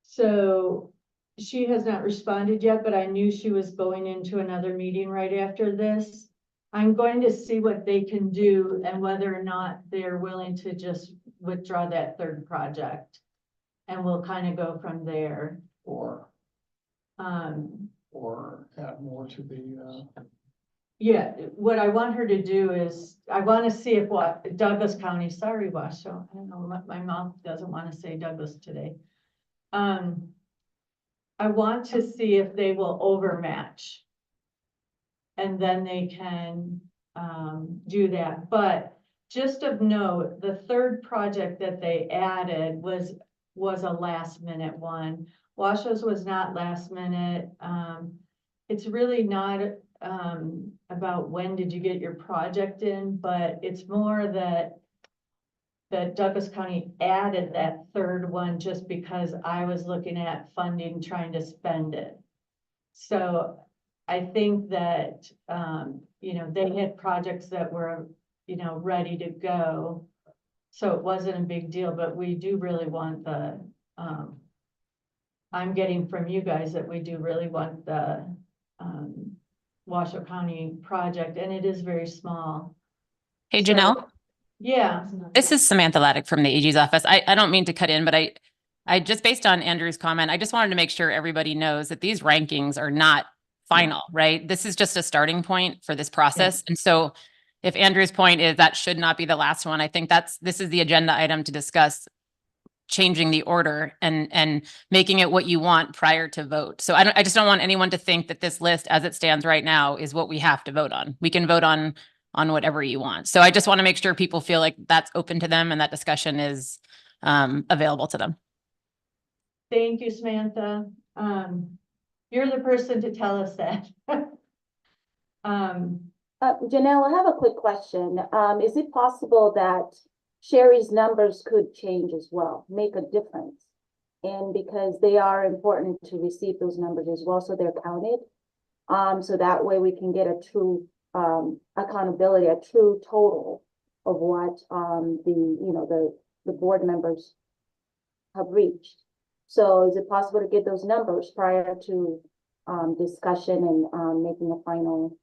So she has not responded yet, but I knew she was going into another meeting right after this. I'm going to see what they can do and whether or not they're willing to just withdraw that third project. And we'll kind of go from there. Or Um, add more to the, yeah, what I want her to do is, I want to see if Douglas County, sorry, Washoe, I don't know, my mouth doesn't want to say Douglas today. I want to see if they will overmatch. And then they can, do that, but just of note, the third project that they added was a last minute one. Washoe's was not last minute. It's really not, about when did you get your project in, but it's more that Douglas County added that third one just because I was looking at funding, trying to spend it. So I think that, you know, they had projects that were, you know, ready to go. So it wasn't a big deal, but we do really want the, I'm getting from you guys that we do really want the, Washoe County project, and it is very small. Hey, So, Janelle, yeah. this is Samantha Laddick from the AG's office. I don't mean to cut in, but I just based on Andrew's comment, I just wanted to make sure everybody knows that these rankings are not final, right? This is just a starting point for this process. And so if Andrew's point is that should not be the last one, I think this is the agenda item to discuss changing the order and making it what you want prior to vote. So I just don't want anyone to think that this list as it stands right now is what we have to vote on. We can vote on whatever you want. So I just want to make sure people feel like that's open to them and that discussion is available to them. Thank you, Samantha. You're the person to tell us that. Janelle, I have a quick question. Is it possible that Sherry's numbers could change as well, make a difference? And because they are important to receive those numbers as well, so they're counted. So that way we can get a true accountability, a true total of what the board members have reached. So is it possible to get those numbers prior to discussion and making a final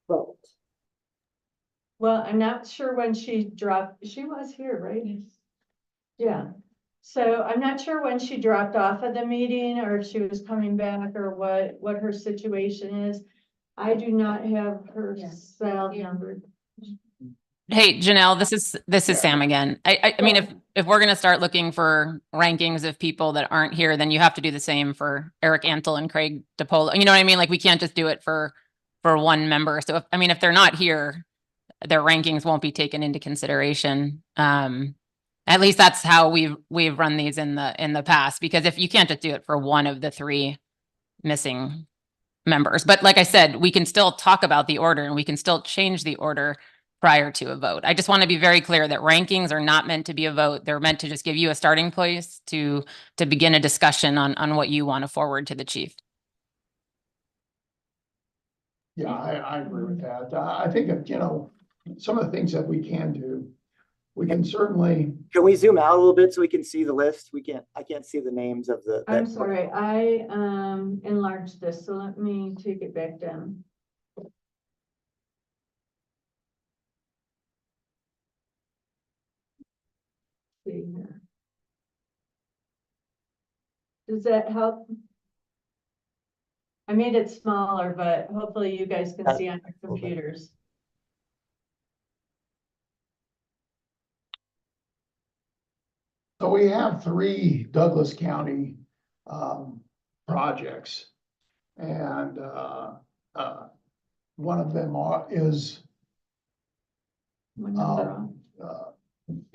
vote? Well, I'm not sure when she dropped, she was here, right? Yeah. So I'm not sure when she dropped off of the meeting or if she was coming back or what her situation is. I do not have her cell number. Hey, Janelle, this is Sam again. I mean, if we're going to start looking for rankings of people that aren't here, then you have to do the same for Eric Antle and Craig DePolo. You know what I mean? Like we can't just do it for one member. So if they're not here, their rankings won't be taken into consideration. At least that's how we've run these in the past, because if you can't just do it for one of the three missing members. But like I said, we can still talk about the order and we can still change the order prior to a vote. I just want to be very clear that rankings are not meant to be a vote. They're meant to just give you a starting place to begin a discussion on what you want to forward to the chief. yeah, I agree with that. I think, you know, some of the things that we can do, we can certainly. Can we zoom out a little bit so we can see the list? I can't see the names of the. I'm sorry, I enlarged this, so let me take it back down. See here. Does that help? I made it smaller, but hopefully you guys can see on your computers. So we have 3 Douglas County projects, and one of them is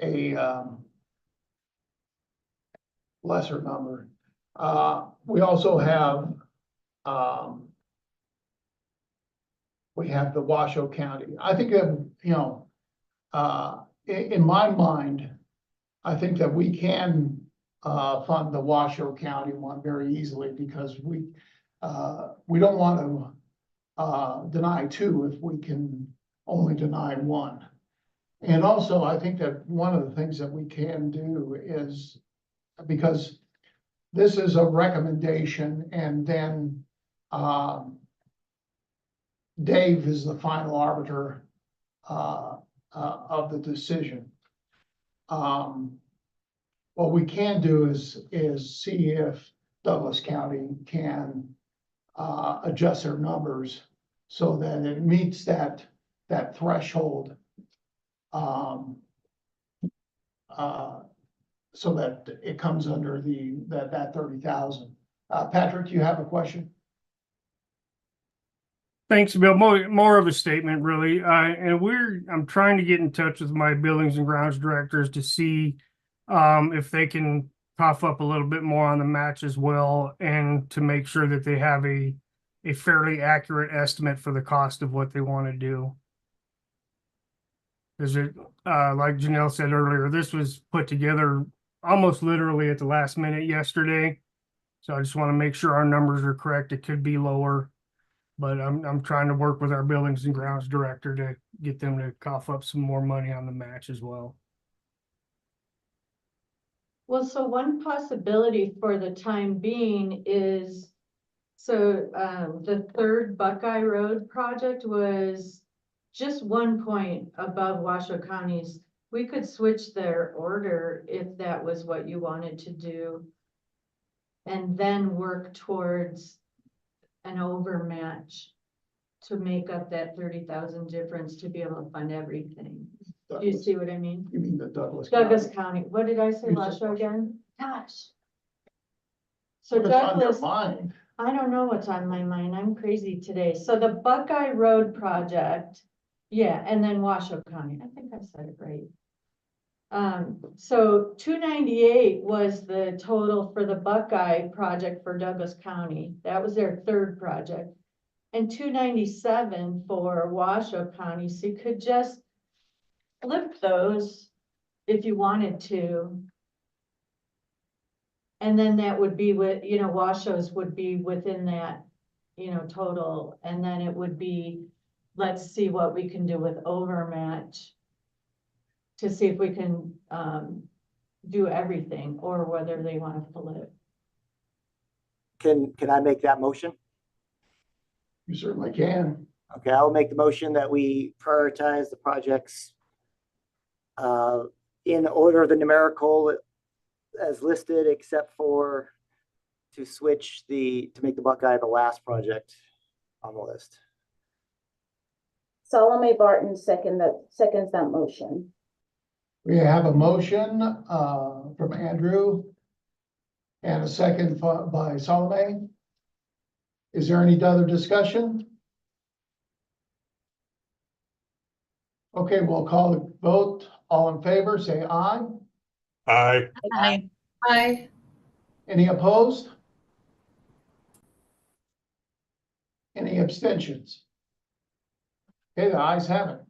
a lesser number. We also have we have the Washoe County. I think, you know, in my mind, I think that we can fund the Washoe County one very easily because we don't want to deny two if we can only deny one. And also, I think that one of the things that we can do is, because this is a recommendation and then Dave is the final arbiter of the decision. What we can do is see if Douglas County can adjust their numbers so that it meets that threshold. So that it comes under that 30,000. Patrick, you have a question? Thanks, Bill. More of a statement, really. I'm trying to get in touch with my buildings and grounds directors to see if they can cough up a little bit more on the match as well, and to make sure that they have a fairly accurate estimate for the cost of what they want to do. Is it like Janelle said earlier, this was put together almost literally at the last minute yesterday. So I just want to make sure our numbers are correct. It could be lower, but I'm trying to work with our buildings and grounds director to get them to cough up some more money on the match as well. Well, so one possibility for the time being is, so the third Buckeye Road project was just 1 point above Washoe County's. We could switch their order if that was what you wanted to do, and then work towards an overmatch to make up that 30,000 difference to be able to fund everything. Do you see what I mean? You mean the Douglas County. What did I say, You said Washoe again? Gosh. So What's on your Douglas, mind? I don't know what's on my mind. I'm crazy today. So the Buckeye Road project, yeah, and then Washoe County. I think I said it right. So 298 was the total for the Buckeye project for Douglas County. That was their third project. And 297 for Washoe County. So you could just flip those if you wanted to. And then that would be with, you know, Washoe's would be within that, you know, total. And then it would be, let's see what we can do with overmatch to see if we can do everything, or whether they want to flip. Can I make that motion? You certainly can. Okay, I'll make the motion that we prioritize the projects in order of the numerical as listed, except for to make the Buckeye the last project on the list. Salome Barton seconds that motion. We have a motion from Andrew and a second by Salome. Is there any other discussion? Okay, we'll call the vote. All in favor, say aye. Aye. Aye. Aye. Any opposed? Any abstentions? Okay, the ayes have it.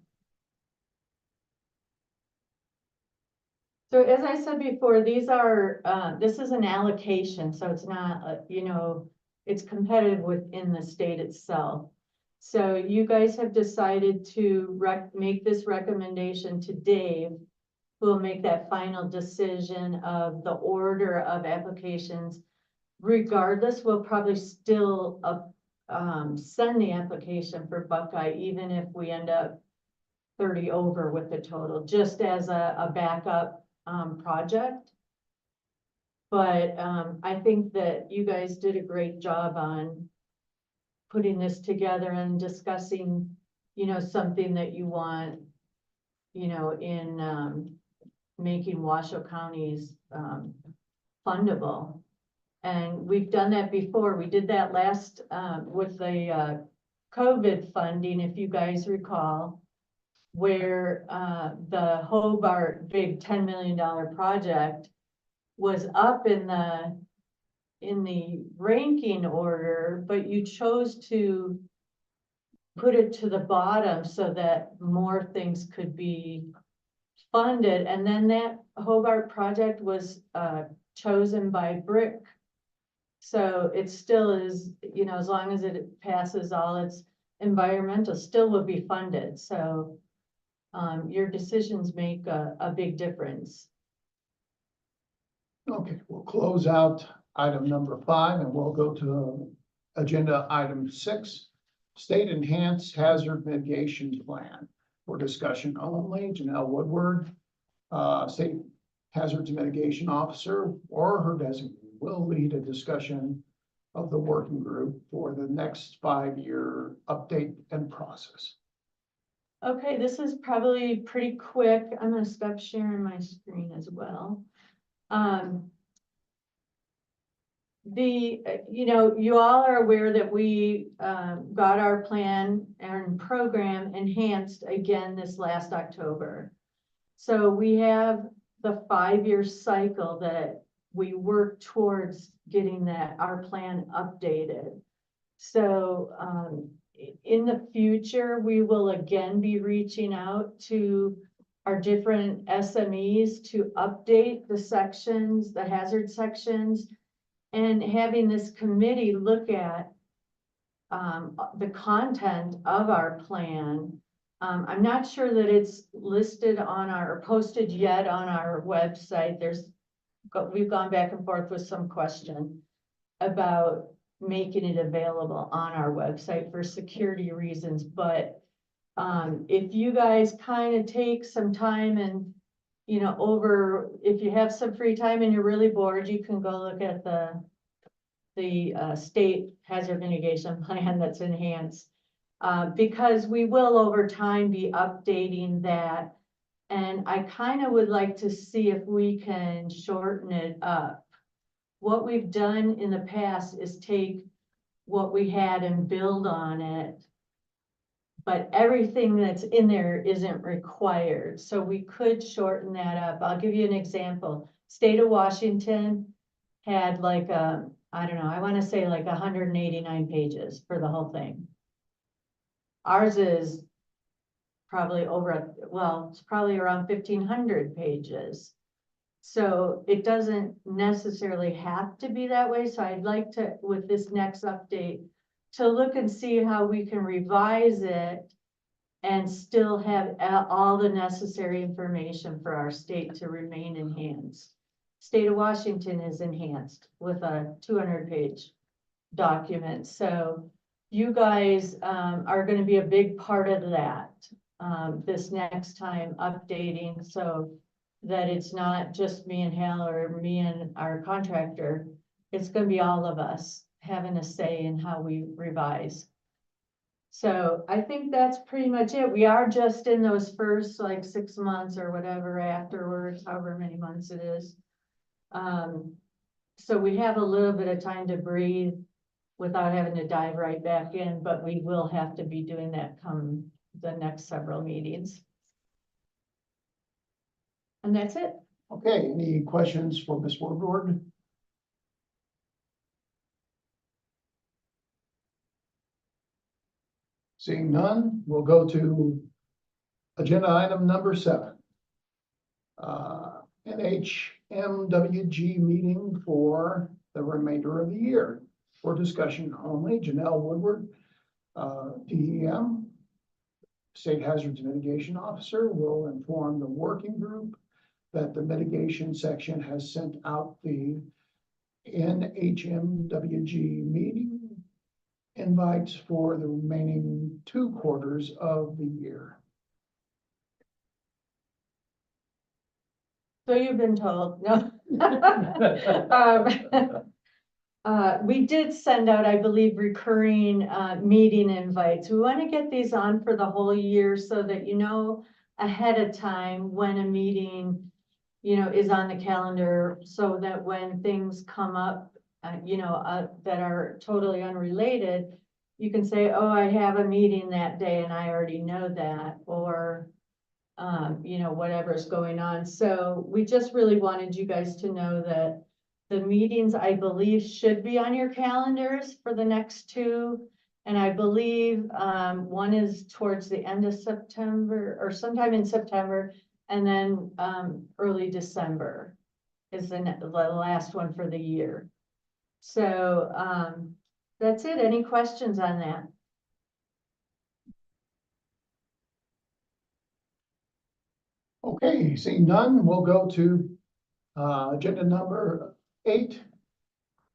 So as I said before, these are, this is an allocation, so it's not, you know, it's competitive within the state itself. So you guys have decided to make this recommendation to Dave, who will make that final decision of the order of applications. Regardless, we'll probably still send the application for Buckeye, even if we end up 30 over with the total, just as a backup project. But I think that you guys did a great job on putting this together and discussing, you know, something that you want, you know, in making Washoe counties fundable. And we've done that before. We did that last with the COVID funding, if you guys recall, where the Hobart big $10 million project was up in the ranking order, but you chose to put it to the bottom so that more things could be funded. And then that Hobart project was chosen by BRIC. So it still is, you know, as long as it passes all its environmental, still will be funded. So your decisions make a big difference. Okay, we'll close out item number 5 and we'll go to agenda item 6, State Enhanced Hazard Mitigation Plan. For discussion only, Janelle Woodward, State Hazards Mitigation Officer, or her designee will lead a discussion of the working group for the next 5-year update and process. Okay, this is probably pretty quick. I'm gonna stop sharing my screen as well. You know, you all are aware that we got our plan and program enhanced again this last October. So we have the 5-year cycle that we work towards getting our plan updated. So in the future, we will again be reaching out to our different SMEs to update the sections, the hazard sections, and having this committee look at the content of our plan. I'm not sure that it's listed on or posted yet on our website. We've gone back and forth with some question about making it available on our website for security reasons. But if you guys kind of take some time and, you know, if you have some free time and you're really bored, you can go look at the state hazard mitigation plan that's enhanced. Because we will over time be updating that. And I kind of would like to see if we can shorten it up. What we've done in the past is take what we had and build on it. But everything that's in there isn't required. So we could shorten that up. I'll give you an example. State of Washington had like I don't know, I want to say like 189 pages for the whole thing. Ours is probably it's probably around 1,500 pages. So it doesn't necessarily have to be that way. So I'd like to, with this next update, to look and see how we can revise it and still have all the necessary information for our state to remain enhanced. State of Washington is enhanced with a 200-page document. So you guys are going to be a big part of that this next time updating, so that it's not just me and Hal or me and our contractor. It's going to be all of us having a say in how we revise. So I think that's pretty much it. We are just in those first like 6 months or whatever afterwards, however many months it is. So we have a little bit of time to breathe without having to dive right back in, but we will have to be doing that come the next several meetings. And that's it. Okay, any questions for Ms. Woodward? Seeing none, we'll go to agenda item number 7. NHMWG meeting for the remainder of the year. For discussion only, Janelle Woodward, DEM, State Hazards Mitigation Officer, will inform the working group that the mitigation section has sent out the NHMWG meeting invites for the remaining 2 quarters of the year. So you've been told, no. We did send out, I believe, recurring meeting invites. We want to get these on for the whole year so that you know ahead of time when a meeting, you know, is on the calendar, so that when things come up, you know, that are totally unrelated, you can say, oh, I have a meeting that day and I already know that, or you know, whatever's going on. So we just really wanted you guys to know that the meetings, I believe, should be on your calendars for the next 2. And I believe, one is towards the end of September or sometime in September, and then, early December is the last one for the year. So, that's it. Any questions on that? Okay, seeing none, we'll go to agenda number 8.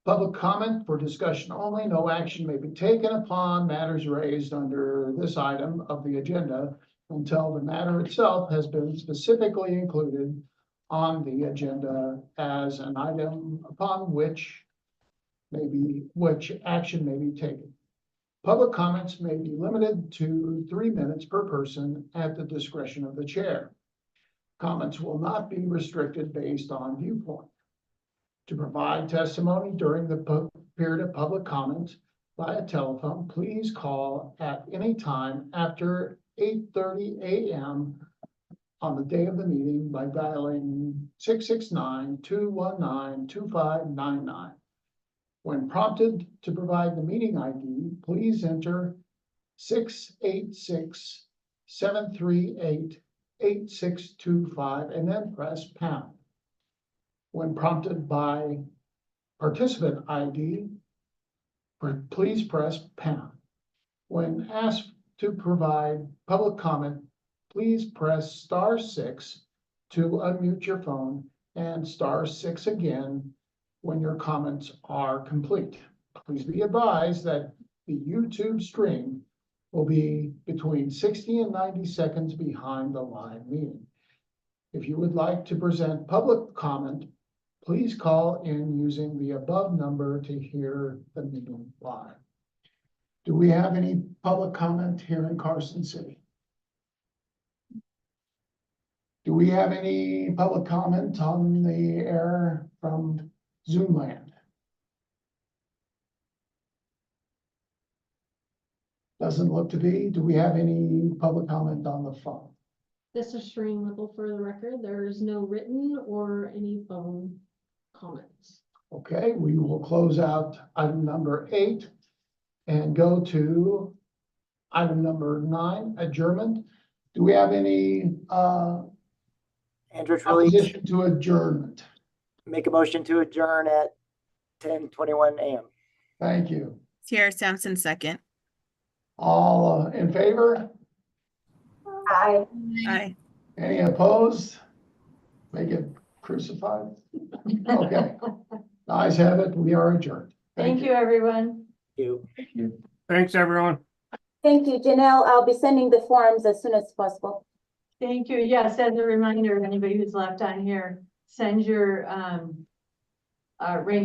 Public comment for discussion only. No action may be taken upon matters raised under this item of the agenda until the matter itself has been specifically included on the agenda as an item upon which action may be taken. Public comments may be limited to 3 minutes per person at the discretion of the chair. Comments will not be restricted based on viewpoint. To provide testimony during the period of public comment via telephone, please call at any time after 8:30 a.m. on the day of the meeting by dialing 669-219-2599. When prompted to provide the meeting ID, please enter 686-738-8625 and then press pound. When prompted by participant ID, please press pound. When asked to provide public comment, please press *6 to unmute your phone and *6 again when your comments are complete. Please be advised that the YouTube stream will be between 60 and 90 seconds behind the live meeting. If you would like to present public comment, please call in using the above number to hear the meeting live. Do we have any public comment here in Carson City? Do we have any public comment on the air from Zoom land? Doesn't look to be. Do we have any public comment on the phone? This is Shereen Whipple for the record. There is no written or any phone comments. Okay, we will close out item number 8 and go to item number 9, adjournment. Do we have any opposition to adjournment? Make a motion to adjourn at 10:21 a.m. Thank you. Sierra Sampson, second. All in favor? Aye. Aye. Any opposed? Make it crucified? Okay. The ayes have it. We are adjourned. Thank you, everyone. You. Thanks, everyone. Thank you, Janelle. I'll be sending the forms as soon as possible. Thank you. Yes, as a reminder, anybody who's left on here, send your ranking